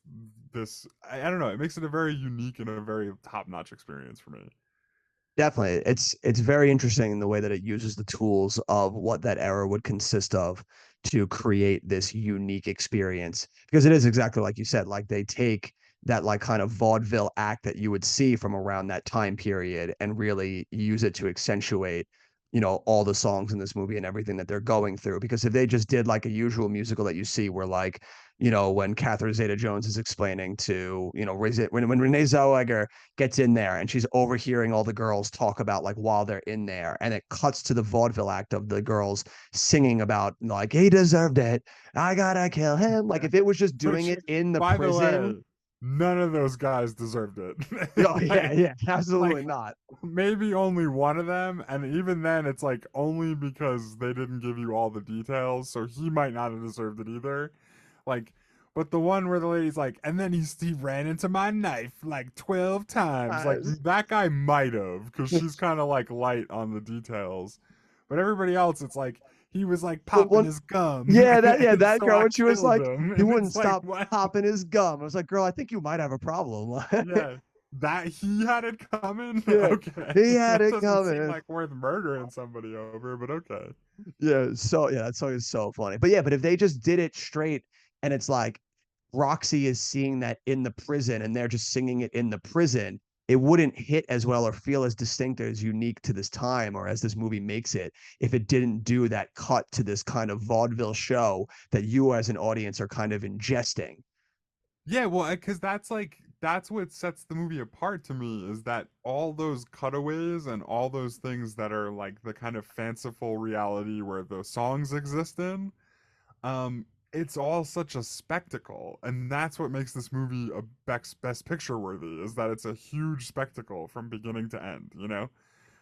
this I don't know, it makes it a very unique and a very top-notch experience for me. Definitely. It's very interesting in the way that it uses the tools of what that era would consist of to create this unique experience. Because it is exactly like you said, like they take that like kind of vaudeville act that you would see from around that time period and really use it to accentuate, you know, all the songs in this movie and everything that they're going through. Because if they just did like a usual musical that you see where like, you know, when Catherine Zeta-Jones is explaining to, you know, when Renee Zellweger gets in there and she's overhearing all the girls talk about like while they're in there and it cuts to the vaudeville act of the girls singing about like he deserved it, I gotta kill him. Like if it was just doing Which it in the by the prison. way, none of those guys deserved it. Oh yeah, yeah, Like absolutely not. maybe only one of them, and even then it's like only because they didn't give you all the details, so he might not have deserved it either. Like but the one where the lady's like, and then he ran into my knife like 12 times. uh, Like that guy might have, because she's kind of like light on the details. But everybody else, it's like he was like the popping one, his gum, yeah, and that so girl I when she was killed like him. he And wouldn't it's like, stop what? popping his gum. I was like, girl, I think you might have a problem. Yeah, that he had it coming. Yeah, Okay, he had that it doesn't seem coming. like worth murdering somebody over, but okay. Yeah, so yeah, that song is so funny. But yeah, but if they just did it straight and it's like Roxy is seeing that in the prison and they're just singing it in the prison, it wouldn't hit as well or feel as distinct or as unique to this time or as this movie makes it if it didn't do that cut to this kind of vaudeville show that you as an audience are kind of ingesting. Yeah, well, because that's like that's what sets the movie apart to me is that all those cutaways and all those things that are like the kind of fanciful reality where the songs exist in, it's all such a spectacle, and that's what makes this movie a best picture worthy is that it's a huge spectacle from beginning to end, you know?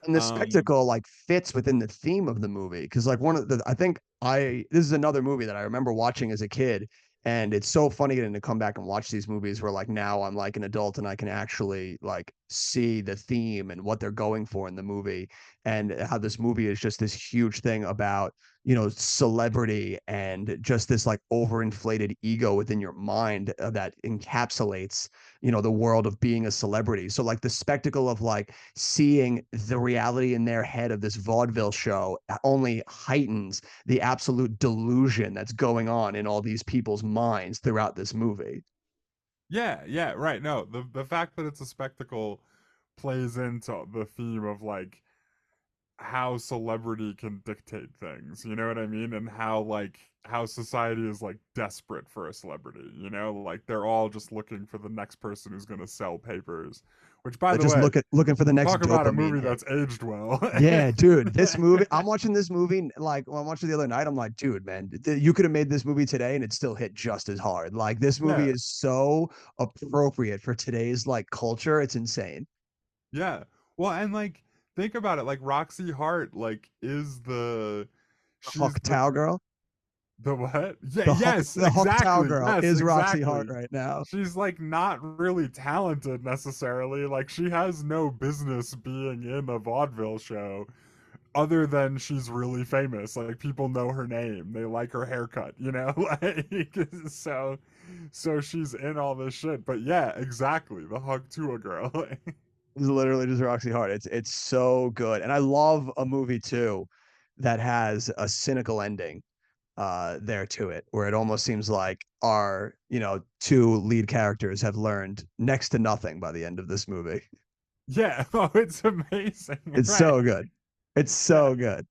And the Um, spectacle like fits within the theme of the movie because like one of the I think I this is another movie that I remember watching as a kid and it's so funny getting to come back and watch these movies where like now I'm like an adult and I can actually like see the theme and what they're going for in the movie and how this movie is just this huge thing about, you know, celebrity and just this like overinflated ego within your mind that encapsulates, you know, the world of being a celebrity. So like the spectacle of like seeing the reality in their head of this vaudeville show only heightens the absolute delusion that's going on in all these people's minds throughout this movie. yeah, yeah, right. No, the fact that it's a spectacle plays into the theme of like how celebrity can dictate things, you know what I mean? And how like how society is like desperate for a celebrity, you know? Like they're all just looking for the next person who's going to sell papers. Which by They're the just way, looking for the next talk about a dopamine movie hit. that's aged well. Yeah, dude, this movie, I'm watching this movie like when I watched it the other night. I'm like, dude, man, you could have made this movie today and it still hit just as hard. Like this movie Yeah. is so appropriate for today's like culture. It's insane. Yeah. Well, and like think about it, like Roxy Hart like The she's Huck Tao girl, the what? Yeah, yes, the Huck Tao exactly. girl Yes, is Roxy Hart exactly. right now. She's like not really talented necessarily. Like she has no business being in a vaudeville show. other than she's really famous, like people know her name, they like her haircut, you know, like so she's in all this shit. But yeah, exactly, the hug to a girl. It's literally just Roxy Hart. It's so good. And I love a movie too that has a cynical ending there to it, where it almost seems like our, two lead characters have learned next to nothing by the end of this movie. Yeah, oh, it's amazing, It's right? so good. It's Yeah. so good.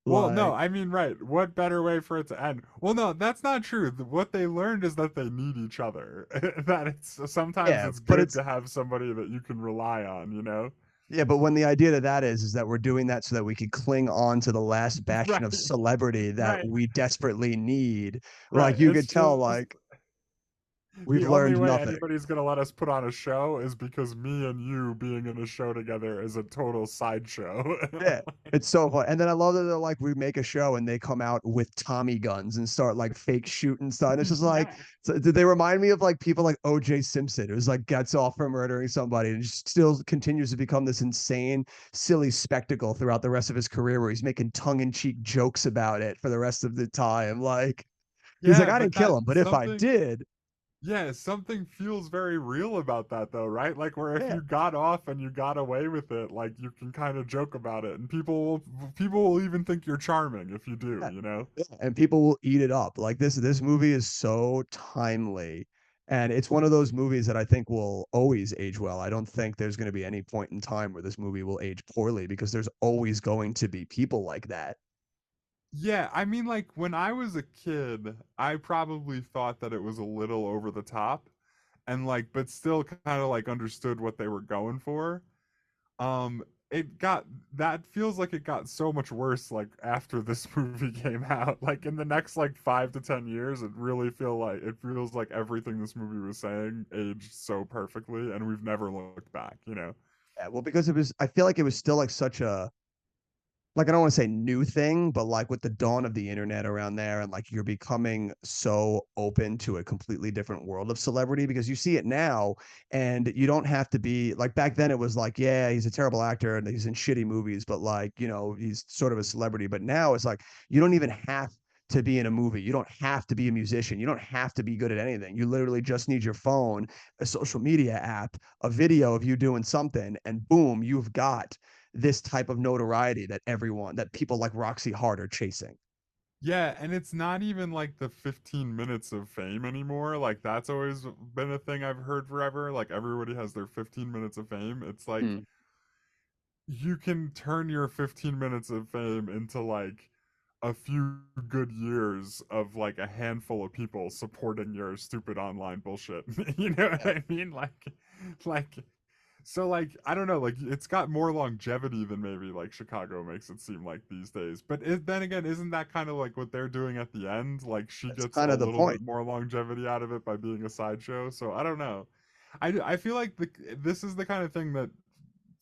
Well, no, Like, I mean, right. What better way for it to end? Well, no, that's not true. What they learned is that they need each other. That it's sometimes yeah, it's but good it's to have somebody that you can rely on, you know? yeah, but when the idea to that is that we're doing that so that we could cling on to the last bastion Right, of celebrity that right, we desperately need. right. Like you could It's tell, just like we've the only learned way nothing. anybody's gonna let us put on a show is because me and you being in a show together is a total sideshow. Yeah, it's so fun. And then I love that they're like, we make a show and they come out with Tommy guns and start like fake shooting stuff. And it's just like, Yeah. so, did they remind me of like people like OJ Simpson, who's like gets off for murdering somebody and just still continues to become this insane, silly spectacle throughout the rest of his career where he's making tongue in cheek jokes about it for the rest of the time. Like, he's like, Yeah, I but didn't kill that him, but if I something did, Yeah, something feels very real about that though, right? Like where if yeah. you got off and you got away with it, like you can kind of joke about it and people will even think you're charming if you do, Yeah. you know? Yeah, and people will eat it up. Like this movie is so timely. And it's one of those movies that I think will always age well. I don't think there's going to be any point in time where this movie will age poorly because there's always going to be people like that. Yeah, I mean like when I was a kid, I probably thought that it was a little over the top and like but still kind of like understood what they were going for. Um, it got that feels like it got so much worse like after this movie came out. Like in the next like 5 to 10 years, it feels like everything this movie was saying aged so perfectly, and we've never looked back. You know? Yeah, well, because I feel like it was still like such a, like I don't want to say new thing, but like with the dawn of the internet around there, and like you're becoming so open to a completely different world of celebrity because you see it now, and you don't have to be like back then. It was like, yeah, he's a terrible actor and he's in shitty movies, but like he's sort of a celebrity. But now it's like you don't even have to be in a movie. You don't have to be a musician. You don't have to be good at anything. You literally just need your phone, a social media app, a video of you doing something, and boom, you've got this type of notoriety that people like Roxy Hart are chasing. Yeah, and it's not even like the 15 minutes of fame anymore. Like that's always been a thing I've heard forever. Like everybody has their 15 minutes of fame. It's like Hmm. you can turn your 15 minutes of fame into like a few good years of like a handful of people supporting your stupid online bullshit. You know what Yeah. I mean? Like so like I don't know, like it's got more longevity than maybe like Chicago makes it seem like these days. But then again, isn't that kind of like what they're doing at the end? Like she That's gets a kind of the little point. bit more longevity out of it by being a sideshow. So I don't know. I feel like this is the kind of thing that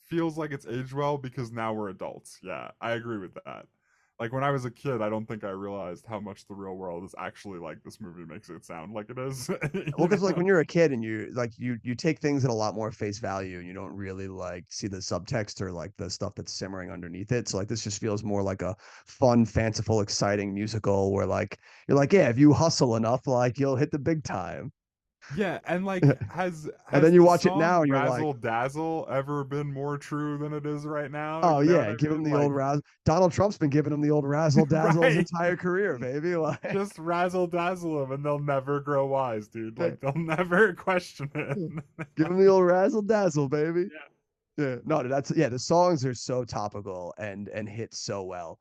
feels like it's aged well because now we're adults. Yeah, I agree with that. Like when I was a kid, I don't think I realized how much the real world is actually like this movie makes it sound like it is. Well, You because like know? when you're a kid and you take things at a lot more face value and you don't really like see the subtext or like the stuff that's simmering underneath it. So like this just feels more like a fun, fanciful, exciting musical where like you're like, yeah, if you hustle enough, like you'll hit the big time. Yeah, and like And has then you the watch it song now and you're like, Razzle Dazzle ever been more true than it is right now? oh You know what yeah, I give him mean? the old Like razzle. Donald Trump's been giving him the old razzle dazzle his right. entire career, baby. Like Just razzle dazzle them and they'll never grow wise, dude. Like they'll never question it. give him the old razzle dazzle, baby. Yeah. Yeah, no, that's yeah. The songs are so topical and hit so well,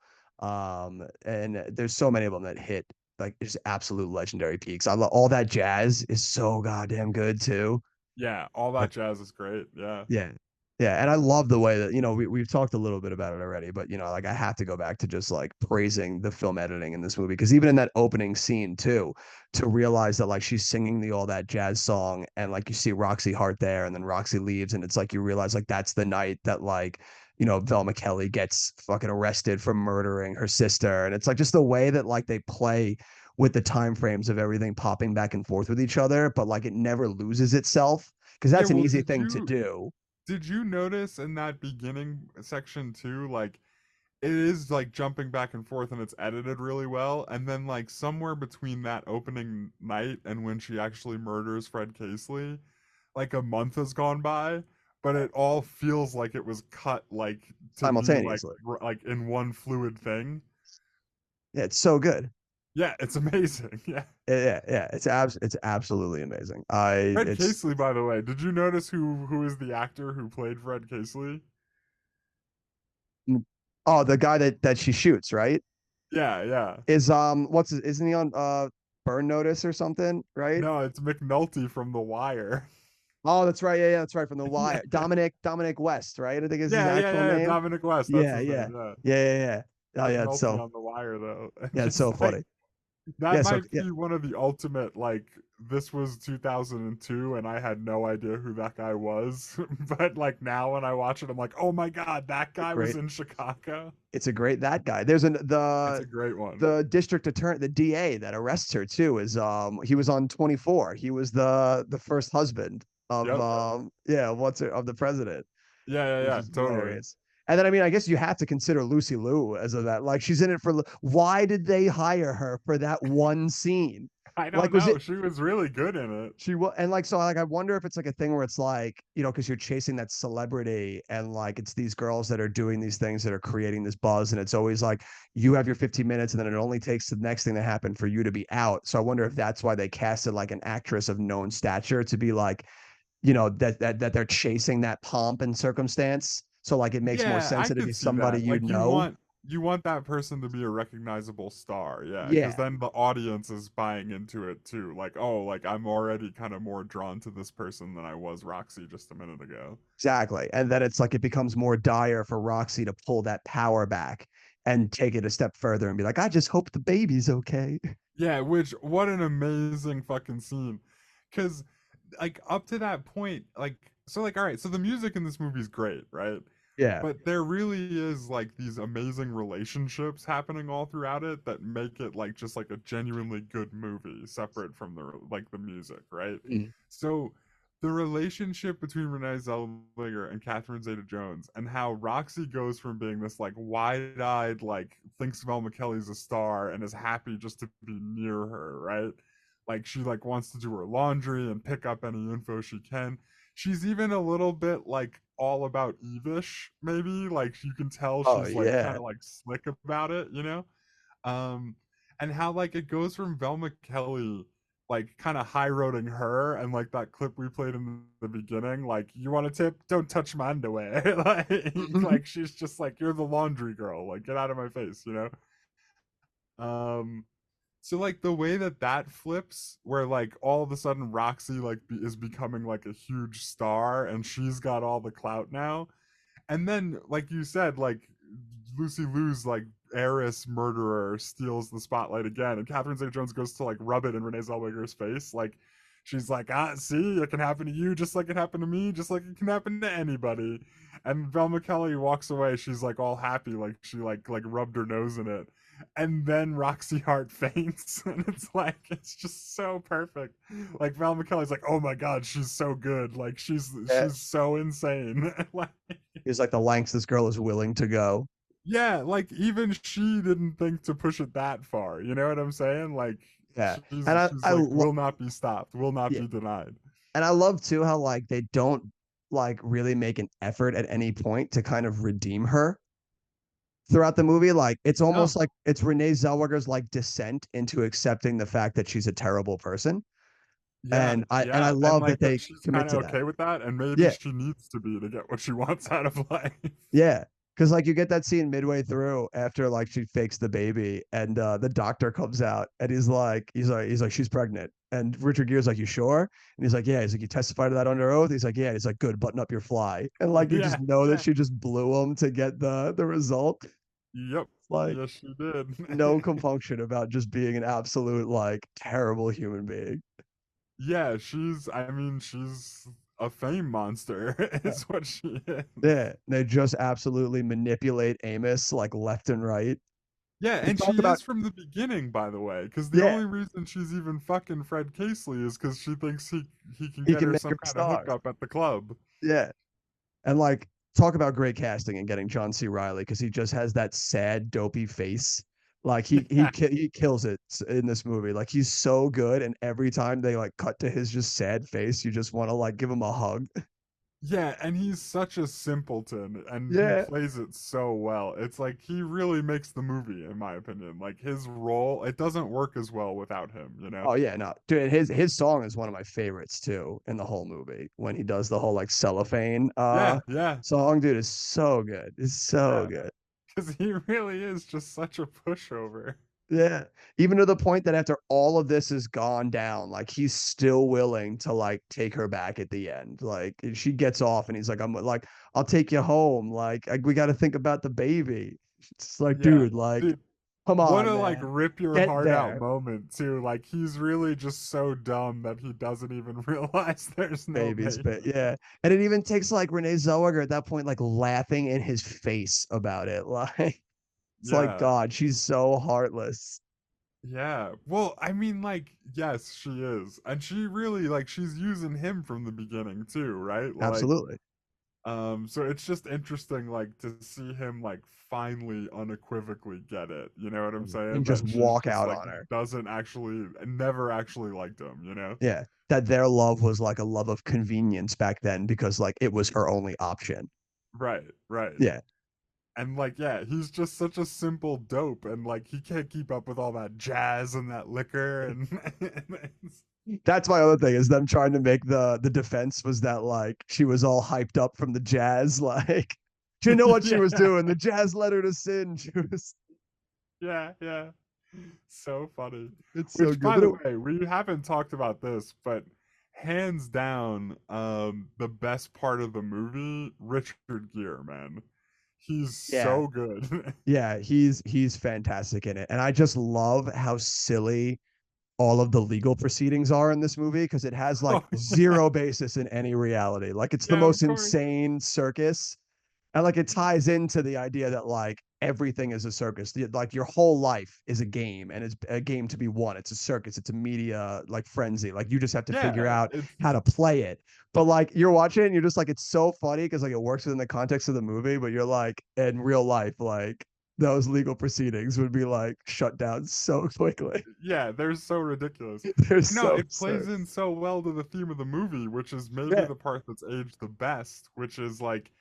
and there's so many of them that hit like just absolute legendary peaks. I love all that jazz is so goddamn good too. Yeah, all Like, that jazz is great. Yeah. yeah, yeah, and I love the way that we've talked a little bit about it already, but like I have to go back to just like praising the film editing in this movie because even in that opening scene too, to realize that like she's singing the all that jazz song and like you see Roxy Hart there and then Roxy leaves and it's like you realize like that's the night that like Velma Kelly gets fucking arrested for murdering her sister and it's like just the way that like they play with the time frames of everything popping back and forth with each other, but like it never loses itself because Yeah, that's an well, easy thing to do. did you notice in that beginning section too, like it is like jumping back and forth and it's edited really well. And then like somewhere between that opening night and when she actually murders Fred Casely, like a month has gone by, but it all feels like it was cut like to be like Simultaneously. like in one fluid thing. Yeah, it's so good. Yeah, it's amazing. Yeah. Yeah, it's absolutely amazing. Fred It's Casely, by the way, did you notice who is the actor who played Fred Casely? oh, the guy that she shoots, right? Yeah, yeah. Is isn't he on Burn Notice or something, right? No, it's McNulty from The Wire. Oh, that's right. Yeah, that's right. From The Yeah, Wire. Dominic West, right? I think is his yeah, actual yeah. name. Dominic West, that's Yeah, his yeah. name. Yeah, Yeah. Oh yeah, it's McNulty so on The Wire though. yeah, it's so Just like funny. that Yeah, so might yeah, be one of the ultimate like this was 2002 and I had no idea who that guy was. But like now when I watch it, I'm like, oh my god, that guy was great. in Chicago. It's a great that guy. There's It's a great one. the district attorney, the DA that arrests her too is he was on 24. He was the first husband of Yep. yeah, what's it of the president, Yeah, yeah, which yeah, is totally. hilarious. And then I mean, I guess you have to consider Lucy Liu as of that. Like she's in it for why did they hire her for that one scene? I Like don't was know. it She was really good in it. she was and like so like I wonder if it's like a thing where it's like, you know, because you're chasing that celebrity and like it's these girls that are doing these things that are creating this buzz and it's always like you have your 15 minutes and then it only takes the next thing to happen for you to be out. So I wonder if that's why they casted like an actress of known stature to be like, you know, that they're chasing that pomp and circumstance. So like it makes more Yeah, sense I that it'd be could see somebody that. you Like know. you want that person to be a recognizable star. Yeah, because Yeah. then the audience is buying into it too. Like, oh, like I'm already kind of more drawn to this person than I was Roxy just a minute ago. Exactly. And then it's like it becomes more dire for Roxy to pull that power back and take it a step further and be like, I just hope the baby's okay. Yeah, which what an amazing fucking scene. Cause like up to that point, like so like all right, so the music in this movie is great, right? Yeah. But there really is like these amazing relationships happening all throughout it that make it like just like a genuinely good movie separate from the like the music, right? Mm. So the relationship between Renee Zellweger and Catherine Zeta-Jones and how Roxy goes from being this like wide-eyed like thinks Velma Kelly's a star and is happy just to be near her, right? Like she like wants to do her laundry and pick up any info she can. She's even a little bit like all about Evish, maybe. Like you can tell Oh she's like kind yeah. of like slick about it, you know? Um, and how like it goes from Velma Kelly like kind of high roading her and like that clip we played in the beginning, like you want to tip, don't touch my underwear. Like she's just like you're the laundry girl, like get out of my face, you know? Um, so like the way that that flips, where like all of a sudden Roxy like is becoming like a huge star and she's got all the clout now, and then like you said, like Lucy Liu's like heiress murderer steals the spotlight again, and Catherine Zeta-Jones goes to like rub it in Renee Zellweger's face, like she's like, ah, see, it can happen to you just like it happened to me, just like it can happen to anybody. And Velma Kelly walks away, she's like all happy, like she like rubbed her nose in it. And then Roxy Hart faints, and it's like it's just so perfect. Like Velma Kelly's like, oh my god, she's so good, like Yeah. she's so insane. Like He's like the lengths this girl is willing to go. yeah, like even she didn't think to push it that far. You know what I'm saying? Like Yeah. And I, she's I like lo- will not be stopped, will not yeah. be denied. And I love too how like they don't like really make an effort at any point to kind of redeem her throughout the movie. Like it's No. almost like it's Renee Zellweger's like descent into accepting the fact that she's a terrible person. Yeah, And I yeah, and love like that that they she's commit kind to of that. okay with that, and maybe Yeah, she needs to be to get what she wants out of life. yeah. Because like you get that scene midway through after like she fakes the baby and the doctor comes out and he's like she's pregnant and Richard Gere's like you sure and he's like yeah he's like you testified to that under oath he's like yeah he's like good button up your fly and like you Yeah, just know that yeah. she just blew him to get the result. Yep. Like Yes, she did. no compunction about just being an absolute like terrible human being. Yeah, I mean, she's a fame monster, is what she is. Yeah, they just absolutely manipulate Amos like left and right. Yeah, They and talk she about is from the beginning, by the way, because the yeah, only reason she's even fucking Fred Casely is because she thinks he can he get can her make some her a kind of star. hookup at the club. Yeah, and like talk about great casting and getting John C. Riley because he just has that sad, dopey face. Like he kills it in this movie. Like he's so good, and every time they like cut to his just sad face, you just want to like give him a hug. Yeah, and he's such a simpleton, and he Yeah. plays it so well. It's like he really makes the movie, in my opinion. Like his role, it doesn't work as well without him, you know? Oh yeah, no, dude, his song is one of my favorites too in the whole movie when he does the whole like cellophane Yeah, yeah, song, dude, is so good. It's so yeah. good. Because he really is just such a pushover. Yeah. Even to the point that after all of this has gone down, like he's still willing to like take her back at the end. Like she gets off and he's like, I'm like, I'll take you home. Like we got to think about the baby. It's like, Yeah. dude, like, Dude, come what on, a like man. rip your Get heart out there, moment too. Like he's really just so dumb that he doesn't even realize there's no baby's baby. bit. Yeah. And it even takes like Renee Zellweger at that point, like laughing in his face about it. Like, it's like, Yeah. God, she's so heartless. Yeah. Well, I mean, like, yes, she is. And she really, like, she's using him from the beginning too, right? Like, Absolutely. so it's just interesting, like, to see him, like, finally unequivocally get it. You know what I'm saying? And just That she's walk just, out like, on her. doesn't actually, never actually liked him, you know? Yeah. That their love was like a love of convenience back then because like it was her only option. Right, right. Yeah. And, like, yeah, he's just such a simple dope, and, like, he can't keep up with all that jazz and that liquor, and, That's my other thing is them trying to make the defense was that like she was all hyped up from the jazz, like she didn't know what she was yeah, doing. The jazz led her to sin. She was yeah, yeah. So funny. it's so Which, good. by But the way, we haven't talked about this, but hands down, the best part of the movie, Richard Gere, man. He's yeah, so good. yeah, he's fantastic in it. And I just love how silly all of the legal proceedings are in this movie because it has like Oh, yeah, zero basis in any reality. Like it's the yeah, of most course. insane circus. And like it ties into the idea that like everything is a circus. Like your whole life is a game and it's a game to be won. It's a circus. It's a media like frenzy. Like you just have to figure Yeah, out it's how to play it. But like you're watching it and you're just like, it's so funny because like it works within the context of the movie, but you're like in real life, like those legal proceedings would be like shut down so quickly. yeah, they're so ridiculous. They're But no, so it plays absurd. in so well to the theme of the movie, which is maybe Yeah. the part that's aged the best, which is like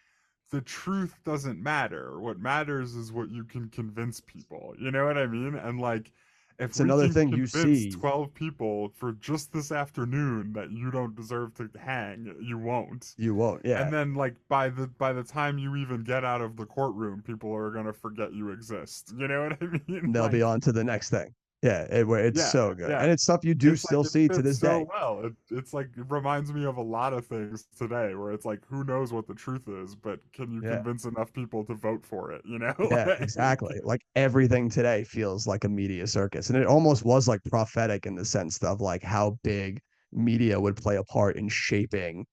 the truth doesn't matter. What matters is what you can convince people. You know what I mean? And like if It's we another can thing you convince see. 12 people for just this afternoon that you don't deserve to hang, you won't. You won't. Yeah. And then like by the time you even get out of the courtroom, people are going to forget you exist. You know what I mean? And they'll be Like on to the next thing. Yeah, it's yeah, so good. yeah. And it's stuff you do It's like still it see to fits this so day. well. It's like it reminds me of a lot of things today where it's like who knows what the truth is, but can you Yeah. convince enough people to vote for it, you know? Yeah, exactly. Like everything today feels like a media circus. And it almost was like prophetic in the sense of like how big media would play a part in shaping,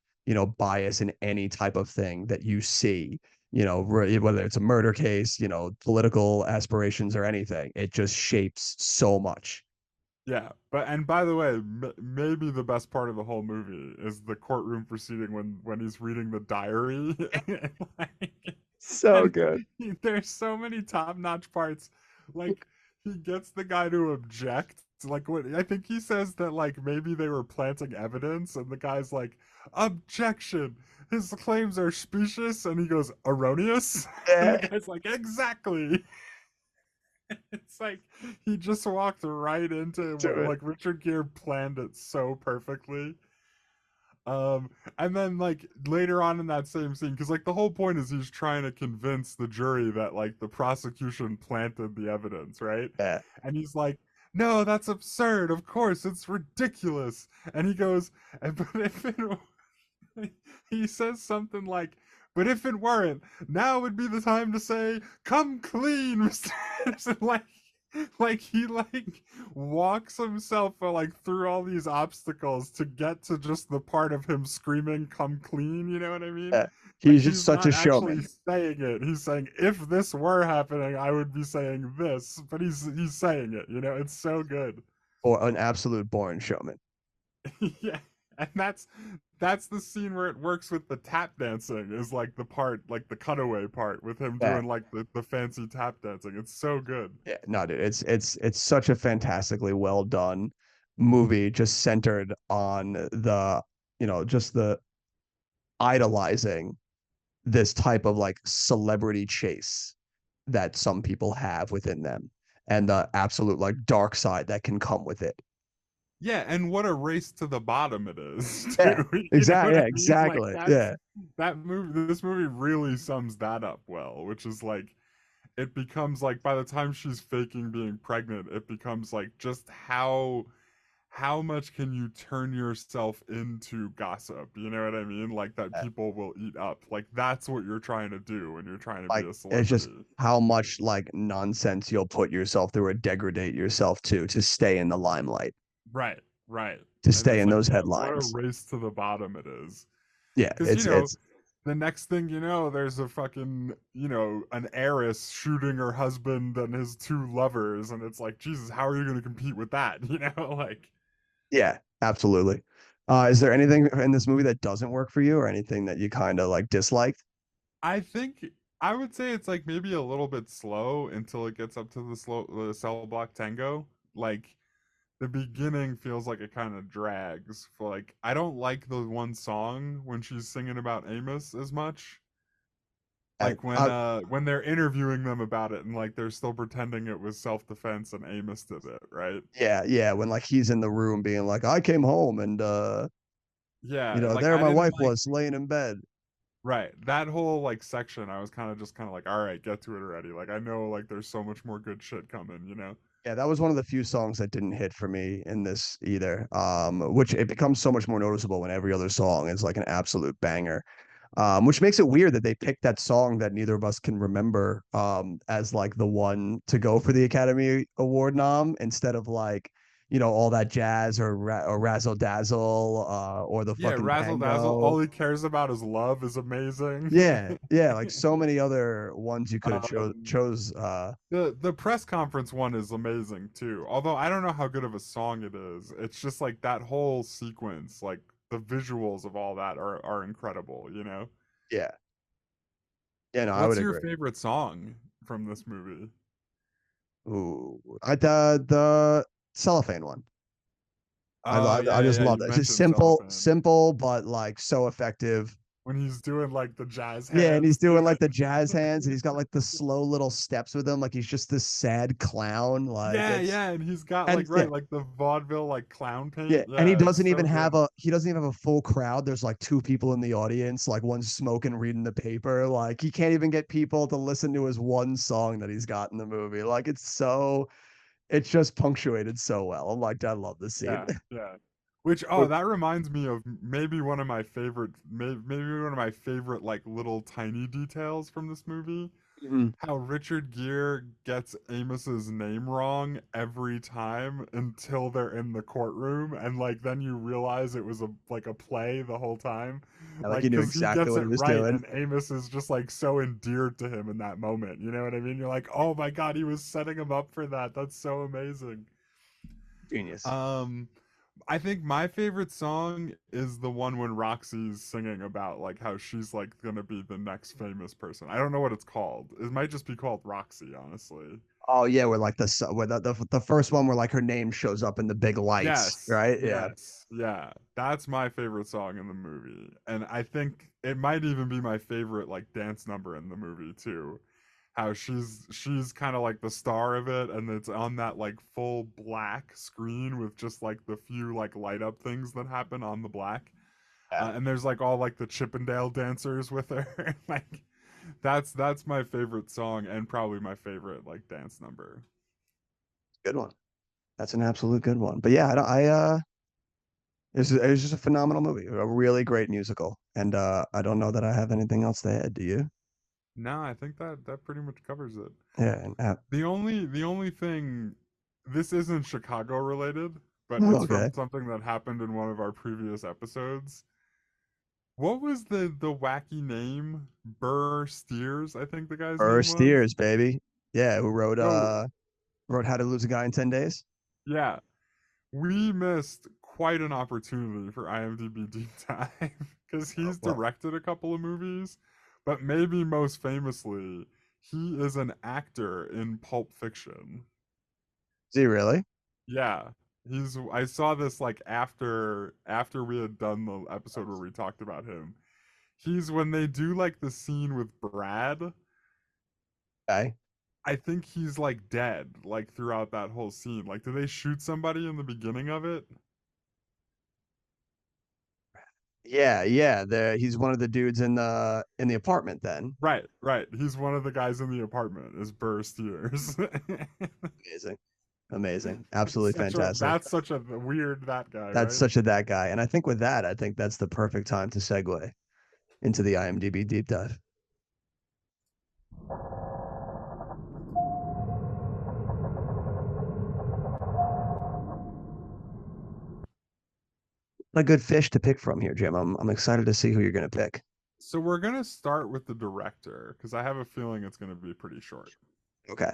bias in any type of thing that you see, whether it's a murder case, political aspirations or anything. It just shapes so much. Yeah, but and by the way, maybe the best part of the whole movie is the courtroom proceeding when he's reading the diary. like, So and good. there's so many top-notch parts. Like he gets the guy to object. Like what I think he says that like maybe they were planting evidence, and the guy's like, objection. His claims are specious, and he goes erroneous, and the Yeah. guy's like exactly. It's like he just walked right into Do what it. like Richard Gere planned it so perfectly. And then like later on in that same scene, because like the whole point is he's trying to convince the jury that like the prosecution planted the evidence, right? Yeah. And he's like, no, that's absurd. Of course, it's ridiculous. And he goes, but if it, he says something like, but if it weren't, now would be the time to say, come clean, Mr. Anderson. Like he like walks himself like through all these obstacles to get to just the part of him screaming, come clean, you know what I mean? Yeah. Like He's just such not a actually showman. saying it. He's saying, if this were happening, I would be saying this. But he's saying it, you know, it's so good. Or an absolute born showman. Yeah, and that's the scene where it works with the tap dancing, is like the part, like the cutaway part with him Yeah. doing like the fancy tap dancing. It's so good. Yeah, no, dude, it's such a fantastically well done movie, just centered on just the idolizing this type of like celebrity chase that some people have within them, and the absolute like dark side that can come with it. Yeah, and what a race to the bottom it is, Yeah, too. You know exactly. what Yeah, I mean? Like exactly. Yeah, this movie really sums that up well, which is like it becomes like by the time she's faking being pregnant, it becomes like just how much can you turn yourself into gossip? You know what I mean? Like that people will eat up. Like that's what you're trying to do when you're trying to be like a it's just celebrity. how much like nonsense you'll put yourself through or degrade yourself to stay in the limelight, Right, right. to And stay it's in like, those yeah, what a headlines. race to the bottom it is. Yeah, Because, the next thing you know, there's a fucking, an heiress shooting her husband and his two lovers. And it's like, Jesus, how are you going to compete with that? Like, yeah, absolutely. Is there anything in this movie that doesn't work for you, or anything that you kind of like disliked? I think I would say it's like maybe a little bit slow until it gets up to the cell block tango. Like, the beginning feels like it kind of drags. For like, I don't like the one song when she's singing about Amos as much. And Like when they're interviewing them about it and like they're still pretending it was self-defense and Amos did it, right? yeah, yeah, when like he's in the room being like, I came home and Yeah, like there I my didn't wife like was laying in bed. right. That whole like section I was kind of like, all right, get to it already. Like I know like there's so much more good shit coming. Yeah, that was one of the few songs that didn't hit for me in this either. Which it becomes so much more noticeable when every other song is like an absolute banger. Which makes it weird that they picked that song that neither of us can remember as like the one to go for the Academy Award nom, instead of like, all that jazz or razzle dazzle or the Yeah, fucking Razzle Dazzle, tango. all he cares about is love is amazing. Yeah, yeah, like so many other ones you could have um chose. the press conference one is amazing too. Although I don't know how good of a song it is. It's just like that whole sequence, like the visuals of all that are incredible. Yeah, yeah, no, I would What's your agree. favorite song from this movie? Ooh, the cellophane one. Oh I yeah, just yeah, love you that. It's just mentioned simple, Cellophane. simple, but like so effective. When he's doing like the jazz Yeah, and he's hands doing too. like the jazz hands, and he's got like the slow little steps with him, like he's just this sad clown. Like Yeah, it's yeah, and he's got and like yeah, right, like the vaudeville like clown yeah, paint. and Yeah, it's so good. he doesn't even have a full crowd. There's like two people in the audience, like one's smoking, reading the paper. Like he can't even get people to listen to his one song that he's got in the movie. Like it's just punctuated so well. I'm like, I love this scene. Yeah, yeah. Which that reminds me of maybe one of my favorite maybe one of my favorite like little tiny details from this movie. Mhm. How Richard Gere gets Amos's name wrong every time until they're in the courtroom, and like then you realize it was a play the whole time, I like he like knew because he exactly gets what it he was right doing. and Amos is just like so endeared to him in that moment. You know what I mean? You're like, oh my god, he was setting him up for that. That's so amazing. Genius. Um, I think my favorite song is the one when Roxy's singing about like how she's like gonna be the next famous person. I don't know what it's called. It might just be called Roxy, honestly. Oh yeah, where like where the first one where like her name shows up in the big lights, Yes, right? Yeah. yes, yeah. That's my favorite song in the movie. And I think it might even be my favorite like dance number in the movie too. How she's kind of like the star of it and it's on that like full black screen with just like the few like light up things that happen on the black. Yeah. And there's like all like the Chippendale dancers with her. Like that's my favorite song and probably my favorite like dance number. Good one. That's an absolute good one. But yeah, it was just a phenomenal movie, a really great musical. And I don't know that I have anything else to add. Do you? No, I think that pretty much covers it. Yeah. And, The only thing, this isn't Chicago related, but oh, it's from okay. something that happened in one of our previous episodes. What was the wacky name? Burr Steers, I think the guy's Burr name was. Steers, baby. Yeah, who So wrote How to Lose a Guy in 10 Days? yeah, we missed quite an opportunity for IMDb deep dive because he's well. directed a couple of movies, but maybe most famously, he is an actor in Pulp Fiction. Is he really? Yeah. I saw this like after we had done the episode where we talked about him. He's when they do like the scene with Brad, Okay. I think he's like dead like throughout that whole scene. Like do they shoot somebody in the beginning of it? Yeah, yeah. He's one of the dudes in the apartment then. Right, right. He's one of the guys in the apartment is Burr Steers. Amazing. Amazing. Absolutely fantastic. That's such a weird that guy, That's right? such a that guy. And I think with that, I think that's the perfect time to segue into the IMDb deep dive. A good fish to pick from here, Jim. I'm excited to see who you're gonna pick. So we're gonna start with the director because I have a feeling it's gonna be pretty short. Okay.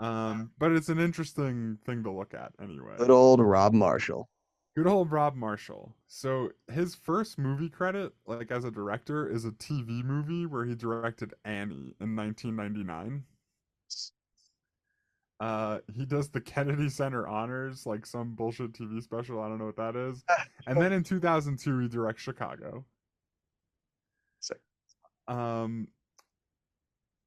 But it's an interesting thing to look at anyway. Good old Rob Marshall. Good old Rob Marshall. So his first movie credit, like as a director, is a TV movie where he directed Annie in 1999. He does the Kennedy Center Honors, like some bullshit TV special. I don't know what that is. And then in 2002, he directs Chicago. Sick.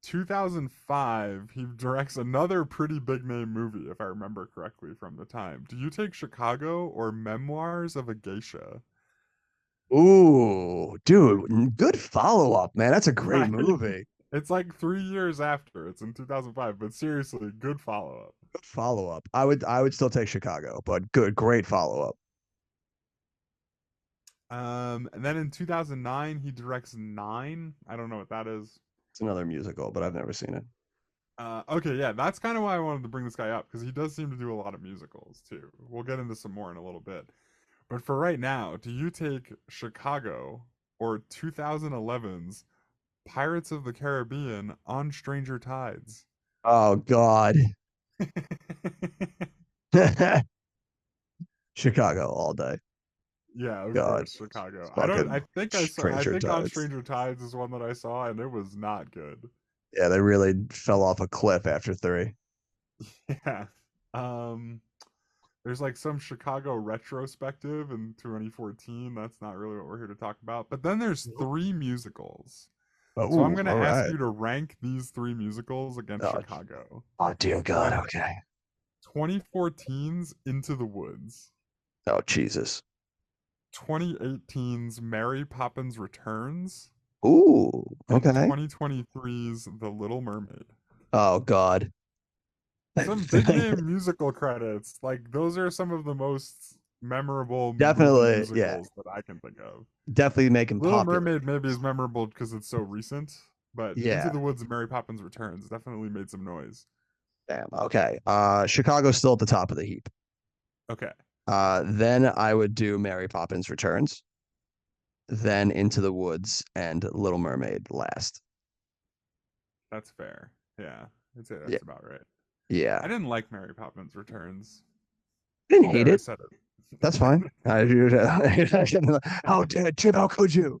2005, he directs another pretty big name movie, if I remember correctly from the time. Do you take Chicago or Memoirs of a Geisha? Ooh, dude, good follow up, man. That's a great Right. movie. It's like 3 years after. It's in 2005, but seriously, good follow up. Good follow up. I would still take Chicago, but great follow up. And then in 2009, he directs Nine. I don't know what that is. It's another musical, but I've never seen it. Okay, yeah, that's kind of why I wanted to bring this guy up because he does seem to do a lot of musicals too. We'll get into some more in a little bit. But for right now, do you take Chicago or 2011's Pirates of the Caribbean on Stranger Tides? Oh God. Chicago all day. Yeah, of God. course, Chicago. Fucking I think I Stranger think On Tides. Stranger Tides is one that I saw and it was not good. Yeah, they really fell off a cliff after 3. Yeah. There's like some Chicago retrospective in 2014. That's not really what we're here to talk about. But then there's 3 musicals. So I'm Oh, going to all ask right. you to rank these 3 musicals against Oh, Chicago. Oh dear God. Okay. 2014's Into the Woods. Oh Jesus. 2018's Mary Poppins Returns. Ooh. And Okay. 2023's The Little Mermaid. Oh God. Some big name musical credits. Like those are some of the most memorable movie Definitely, yeah. musicals that I can think of. Definitely making Little popular. Mermaid maybe is memorable because it's so recent, but Yeah. Into the Woods and Mary Poppins Returns definitely made some noise. Damn. Okay. Chicago's still at the top of the heap. Okay. Then I would do Mary Poppins Returns. Then Into the Woods and Little Mermaid last. That's fair. Yeah. I'd say Yeah. that's about right. Yeah. I didn't like Mary Poppins Returns. I didn't hate There, I it. said it. That's fine. How dare Jim? How could you?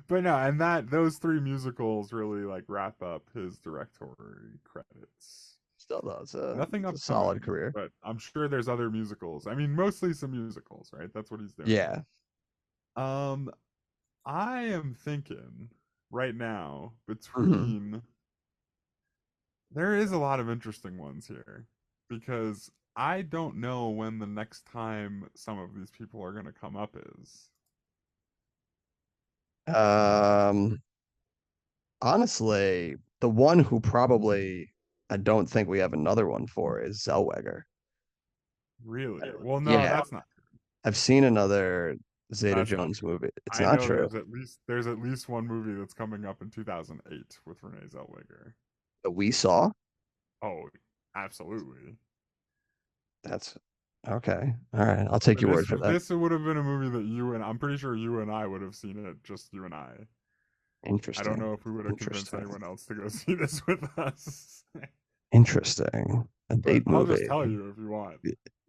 But no, and those 3 musicals really like wrap up his directorial credits. Still though, it's Nothing a upcoming, solid career. but I'm sure there's other musicals. I mean, mostly some musicals, right? That's what he's doing. Yeah. I am thinking right now Mm-hmm. between there is a lot of interesting ones here because I don't know when the next time some of these people are going to come up is. Honestly, the one who probably I don't think we have another one for is Zellweger. Really? Well, no, Yeah. that's not. I've seen another Zeta That's not Jones movie. It's I not know true. there's at least one movie that's coming up in 2008 with Renee Zellweger. That we saw. Oh, absolutely. That's okay. All right. I'll take your word for that. This would have been a movie that I'm pretty sure you and I would have seen it, just you and I. Interesting. I don't know if we would have convinced anyone else to go see this with us. Interesting. A But date I'll movie. just tell you if you want.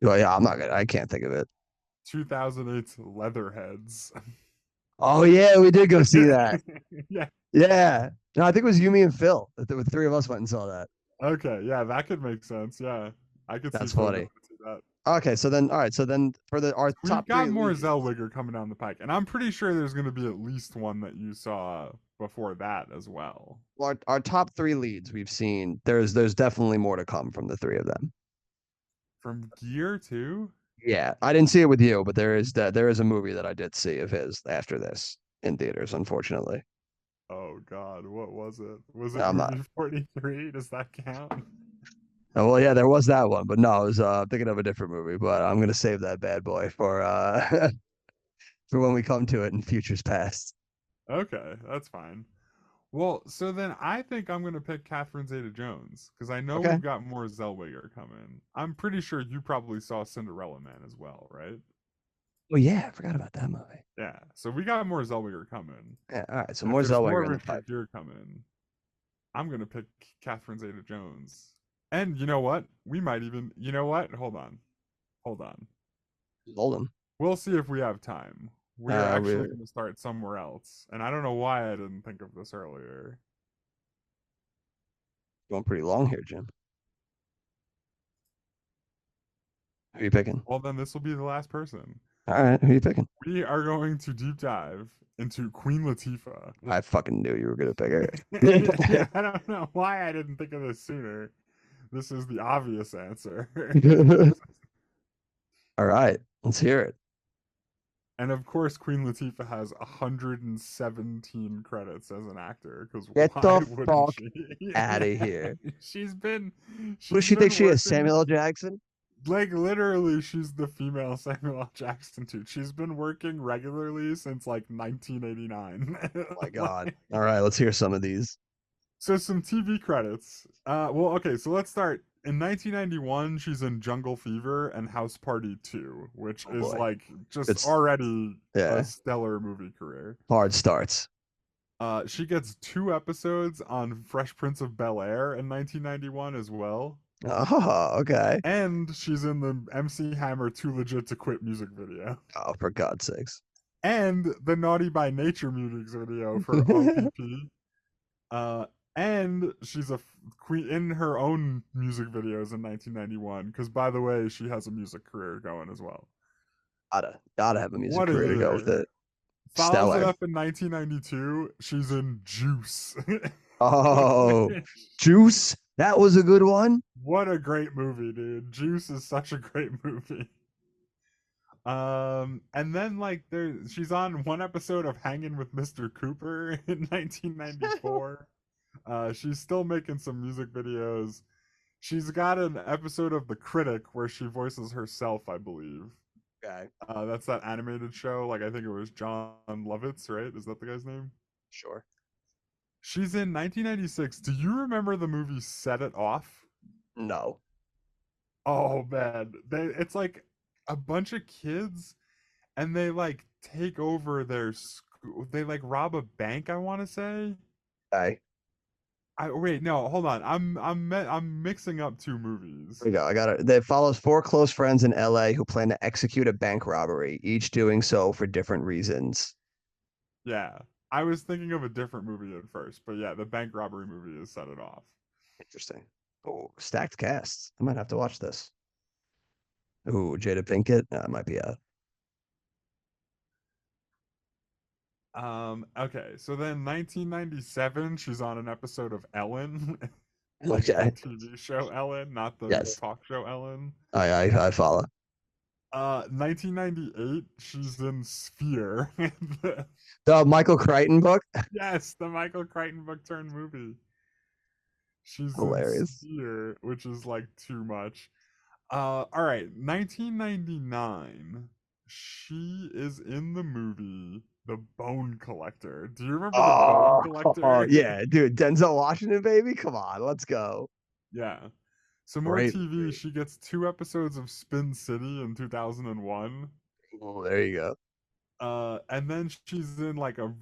Well, yeah, I'm not gonna. I can't think of it. 2008's Leatherheads. Oh yeah, we did go see that. Yeah. Yeah. No, I think it was you, me, and Phil. The three of us went and saw that. Okay. Yeah, that could make sense. Yeah, I could see That's Phil going funny. to see that. Okay, so then, all right, so then for our We've top three got more leads, Zellweger coming down the pike, and I'm pretty sure there's going to be at least one that you saw before that as well. our top three leads we've seen. There's definitely more to come from the three of them. From Gear too? Yeah, I didn't see it with you, but there is a movie that I did see of his after this in theaters. Unfortunately, Oh God, what was it? Was it I'm not. movie 43? Does that count? Oh, well, yeah, there was that one, but no, I was thinking of a different movie. But I'm gonna save that bad boy for for when we come to it in futures past. Okay, that's fine. Well, so then I think I'm gonna pick Catherine Zeta-Jones because I know Okay. we've got more Zellweger coming. I'm pretty sure you probably saw Cinderella Man as well, right? Oh yeah, I forgot about that movie. Yeah, so we got more Zellweger coming. Yeah, all right, so And if more there's more Zellweger in the Richard pipe. Gere coming, I'm gonna pick Catherine Zeta-Jones. And you know what? We might even. You know what? Hold on, hold on. Hold him. We'll see if we have time. We are actually We're going to start somewhere else, and I don't know why I didn't think of this earlier. going pretty long here, Jim. Who are you picking? Well, then this will be the last person. All right, who are you picking? We are going to deep dive into Queen Latifah. I fucking knew you were gonna pick her. Yeah, I don't know why I didn't think of this sooner. This is the obvious answer. All right, let's hear it. And of course, Queen Latifah has 117 credits as an actor. Because Get why the wouldn't fuck she? out of here. She's been. Who does She's she think been she is? working. Samuel L. Jackson? Like literally, she's the female Samuel L. Jackson too. She's been working regularly since like 1989. Oh my god. Like, All right, let's hear some of these. so some TV credits. Well, okay, so let's start. In 1991, she's in Jungle Fever and House Party 2, which Oh is boy. like just It's already yeah, a stellar movie career. hard starts. She gets 2 episodes on Fresh Prince of Bel-Air in 1991 as well. Oh, okay. And she's in the MC Hammer Too Legit to Quit music video. Oh, for God's sakes. And the Naughty by Nature music video for OPP. And she's a queen in her own music videos in 1991. Because by the way, she has a music career going as well. Gotta have a music What a career to go year. with it. Follows it Stellar. up in 1992. She's in Juice. Oh, Juice. That was a good one. What a great movie, dude. Juice is such a great movie. And then like she's on one episode of Hanging with Mr. Cooper in 1994. She's still making some music videos. She's got an episode of The Critic where she voices herself, I believe. Okay, That's that animated show. Like I think it was John Lovitz, right? Is that the guy's name? sure. She's in 1996. Do you remember the movie Set It Off? No. Oh man, it's like a bunch of kids, and they like take over their school. They like rob a bank. I want to say. Okay. Wait, no, hold on. I'm mixing up two movies. There we go. I got it. That follows four close friends in LA who plan to execute a bank robbery, each doing so for different reasons. Yeah, I was thinking of a different movie at first, but yeah, the bank robbery movie is Set It Off. Interesting. Oh, stacked casts. I might have to watch this. Ooh, Jada Pinkett. Might be out. Okay, so then 1997, she's on an episode of Ellen, like the Okay. TV show Ellen, not the Yes. talk show Ellen. I follow. 1998, she's in Sphere. The Michael Crichton book. Yes, the Michael Crichton book turned movie. She's Hilarious. in Sphere, which is like too much. All right, 1999. She is in the movie The Bone Collector. Do you remember The Bone Collector? Yeah, dude. Denzel Washington, baby. Come on, let's go. Yeah. So more Great TV. movie. She gets 2 episodes of Spin City in 2001. Oh, there you go. And then she's in like a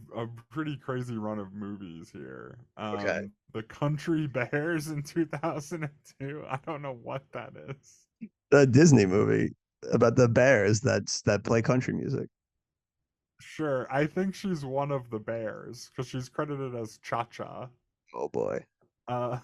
pretty crazy run of movies here. Okay. The Country Bears in 2002. I don't know what that is. a Disney movie about the bears that play country music. Sure, I think she's one of the bears because she's credited as Cha Cha. Oh boy, Uh,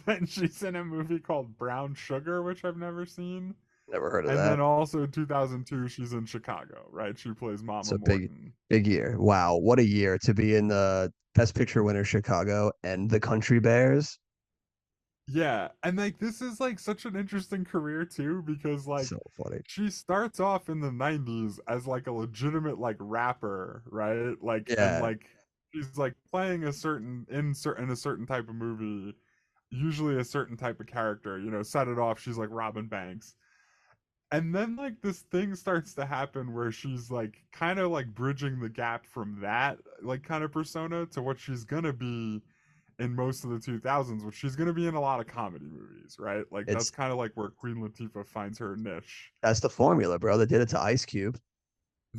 then she's in a movie called Brown Sugar, which I've never seen. never heard of And that. then also in 2002, she's in Chicago, right? She plays It's Mama a big, Morton. big year. Wow, what a year to be in the Best Picture winner Chicago and the Country Bears. Yeah, and like this is like such an interesting career too because like So funny. she starts off in the 90s as like a legitimate like rapper, right? Like and Yeah, like she's like playing in a certain type of movie, usually a certain type of character, you know, set it off she's like Robin Banks. And then like this thing starts to happen where she's like kind of like bridging the gap from that like kind of persona to what she's going to be in most of the 2000s, which she's going to be in a lot of comedy movies, right? Like that's it's kind of like where Queen Latifah finds her niche. that's the formula, bro. They did it to Ice Cube.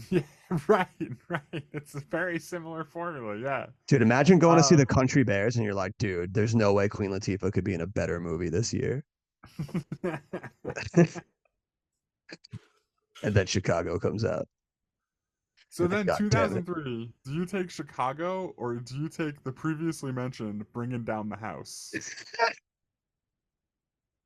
Yeah, right, right. It's a very similar formula, yeah. Dude, imagine going to see Uh, the Country Bears and you're like, dude, there's no way Queen Latifah could be in a better movie this year. And then Chicago comes out. so then God damn it. 2003, do you take Chicago or do you take the previously mentioned Bringing Down the House?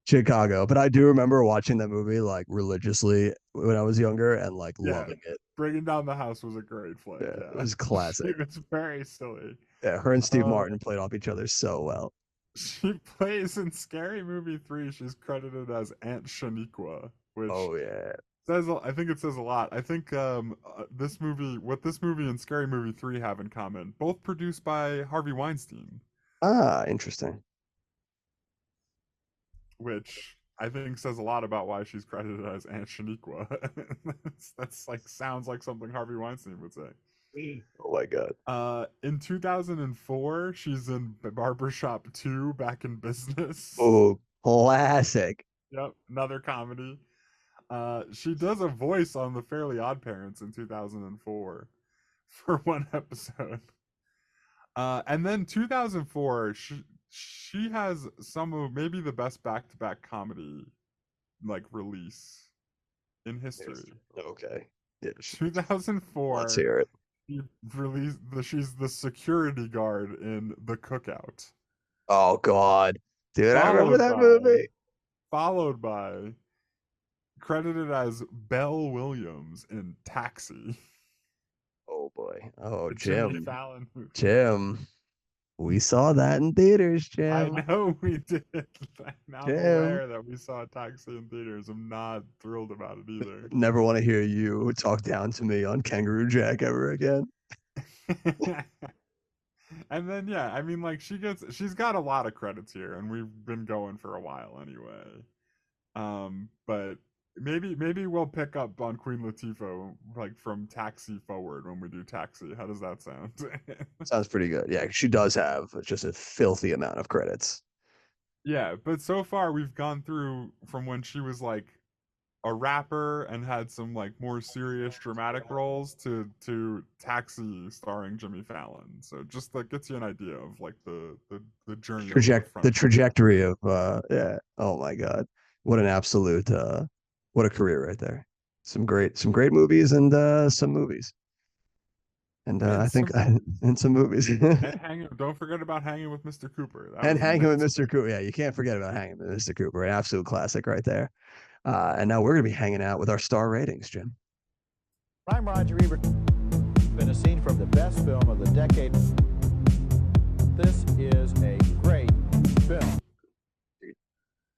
Chicago. But I do remember watching that movie like religiously when I was younger and like Yeah, loving it. Bringing Down the House was a great flick, Yeah, it yeah. was classic. It was very silly. Yeah, her and Steve Uh, Martin played off each other so well. she plays in Scary Movie 3, she's credited as Aunt Shaniqua, which Oh yeah. I think it says a lot. I think this movie, what this movie and Scary Movie 3 have in common, both produced by Harvey Weinstein, Ah, interesting. which I think says a lot about why she's credited as Aunt Shaniqua. That's like sounds like something Harvey Weinstein would say. Oh my god. In 2004, she's in Barbershop 2, Back in Business. Oh, classic. Yep, another comedy. She does a voice on The Fairly Odd Parents in 2004 for one episode. And then 2004, she has some of maybe the best back-to-back comedy like release in history. Okay. Yeah, let's 2004, hear it. she's the security guard in The Cookout. Oh god. Dude, I remember Followed that by movie. followed by credited as Belle Williams in Taxi, Oh boy. Oh, the Jimmy Jim. Fallon movie. Jim. We saw that in theaters, I Jim. know we did. I'm now Jim. aware that we saw Taxi in theaters. I'm not thrilled about it either. Never want to hear you talk down to me on Kangaroo Jack ever again. And then yeah, I mean like she's got a lot of credits here, and we've been going for a while anyway. But maybe we'll pick up on Queen Latifah like from Taxi forward when we do Taxi. How does that sound? Sounds pretty good. Yeah, she does have just a filthy amount of credits. Yeah, but so far we've gone through from when she was like a rapper and had some like more serious dramatic roles to Taxi starring Jimmy Fallon. So just that gets you an idea of like the journey over the front. The trajectory of yeah. Oh my god. What an absolute what a career right there. Some great movies and some movies. And And I think some and some movies. and don't forget about Hanging with Mr. Cooper. That And was Hanging with amazing. Mr. Cooper. Yeah, you can't forget about Hanging with Mr. Cooper. An absolute classic right there. And now we're gonna be hanging out with our star ratings, Jim. I'm Roger Ebert. Been a scene from the best film of the decade. This is a great film.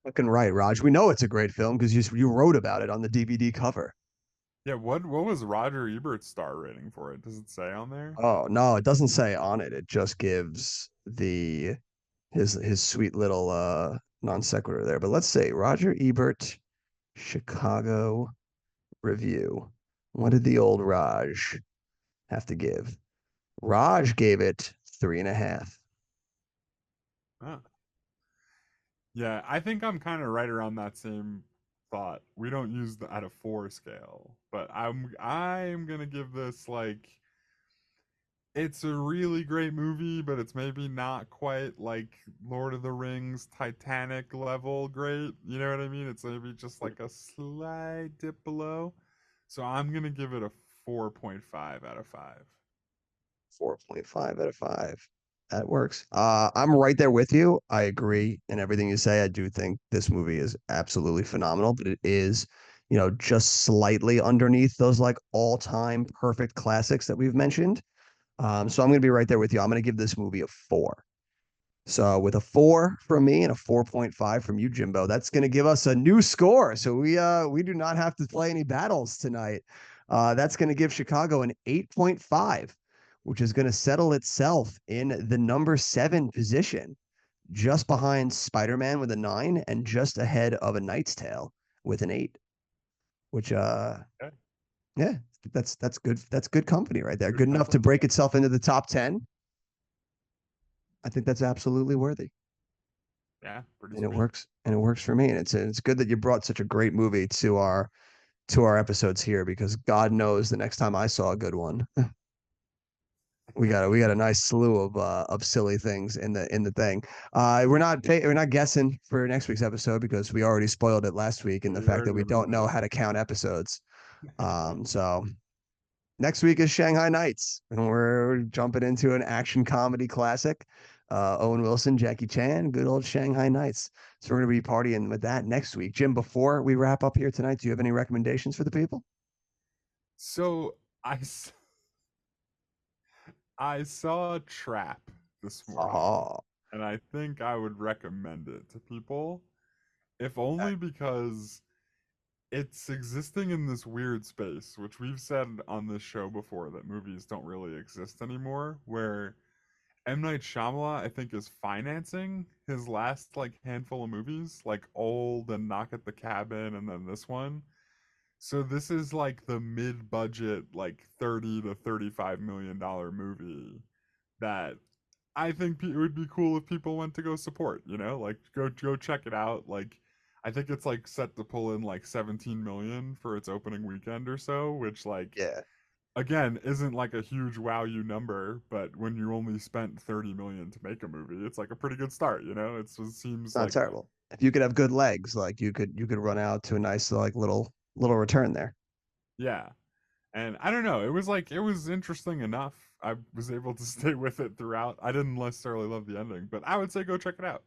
Fucking right, Raj. We know it's a great film because you wrote about it on the DVD cover. Yeah, what was Roger Ebert's star rating for it? Does it say on there? Oh no, it doesn't say on it. It just gives his sweet little non sequitur there. But let's say Roger Ebert, Chicago review. What did the old Raj have to give? Raj gave it 3.5. Huh. Yeah, I think I'm kind of right around that same thought. We don't use the out of 4 scale, but I'm gonna give this like it's a really great movie, but it's maybe not quite like Lord of the Rings, Titanic level great. You know what I mean? It's maybe just like a slight dip below. So I'm gonna give it a 4.5 out of 5. 4.5 out of 5. That works. I'm right there with you. I agree in everything you say. I do think this movie is absolutely phenomenal, but it is, just slightly underneath those like all-time perfect classics that we've mentioned. So I'm going to be right there with you. I'm going to give this movie a 4. So with a 4 from me and a 4.5 from you, Jimbo, that's going to give us a new score. So we do not have to play any battles tonight. That's going to give Chicago an 8.5, which is going to settle itself in the number 7 position, just behind Spider-Man with a 9 and just ahead of A Knight's Tale with an 8. Which Okay. yeah, that's good. That's good company right there. Good Good enough to company. break itself into the top 10. I think that's absolutely worthy. Yeah, pretty And it sweet. works, and it works for me. And it's good that you brought such a great movie to our episodes here, because God knows the next time I saw a good one, we got a nice slew of silly things in the thing. We're not guessing for next week's episode because we already spoiled it last week in the We fact that already we don't know ruined how to count episodes. it. So next week is Shanghai Nights, and we're jumping into an action comedy classic. Owen Wilson, Jackie Chan, good old Shanghai Nights. So we're going to be partying with that next week. Jim, before we wrap up here tonight, do you have any recommendations for the people? So I saw Trap this morning, Oh, and I think I would recommend it to people, if only because it's existing in this weird space, which we've said on this show before that movies don't really exist anymore, where M. Night Shyamalan, I think, is financing his last like handful of movies, like Old and Knock at the Cabin, and then this one. So this is like the mid-budget, like 30 to 35 million dollar movie that I think it would be cool if people went to go support, like go check it out. Like I think it's like set to pull in like 17 million for its opening weekend or so, which like yeah, again isn't like a huge wow you number, but when you only spent 30 million to make a movie, it's like a pretty good start, it it's seems not like terrible. If you could have good legs, like you could run out to a nice like little return there. yeah. And I don't know, it was interesting enough. I was able to stay with it throughout. I didn't necessarily love the ending, but I would say go check it out.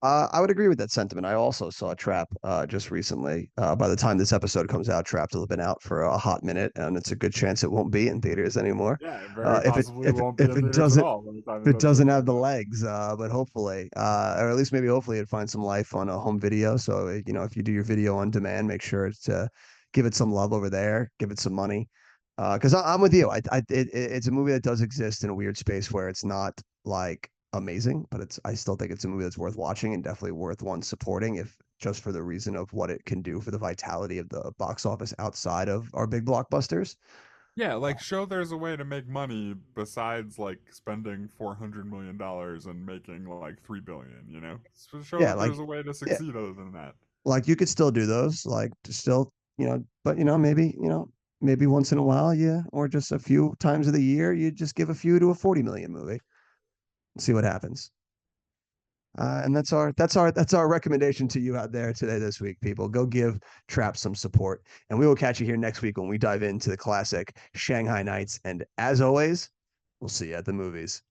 I would agree with that sentiment. I also saw Trap just recently. By the time this episode comes out, Trap will have been out for a hot minute, and it's a good chance it won't be in theaters anymore. Yeah, very If it possibly won't be if in it theaters at doesn't all by the time if this it doesn't episode have comes the out. legs, but hopefully, or at least maybe hopefully it finds some life on a home video. So if you do your video on demand, make sure to give it some love over there, give it some money. Because I'm with you. It's a movie that does exist in a weird space where it's not like amazing, but I still think it's a movie that's worth watching and definitely worth one supporting, if just for the reason of what it can do for the vitality of the box office outside of our big blockbusters. Yeah, like show there's a way to make money besides like spending $400 million and making like 3 billion. So show Yeah, that like there's a way to yeah, succeed other than that. like you could still do those, like to still, but maybe once in a while, yeah, or just a few times of the year, you just give a few to a 40 million movie and see what happens. And that's our recommendation to you out there today, this week, people. Go give Trap some support, and we will catch you here next week when we dive into the classic Shanghai Nights. And as always, we'll see you at the movies.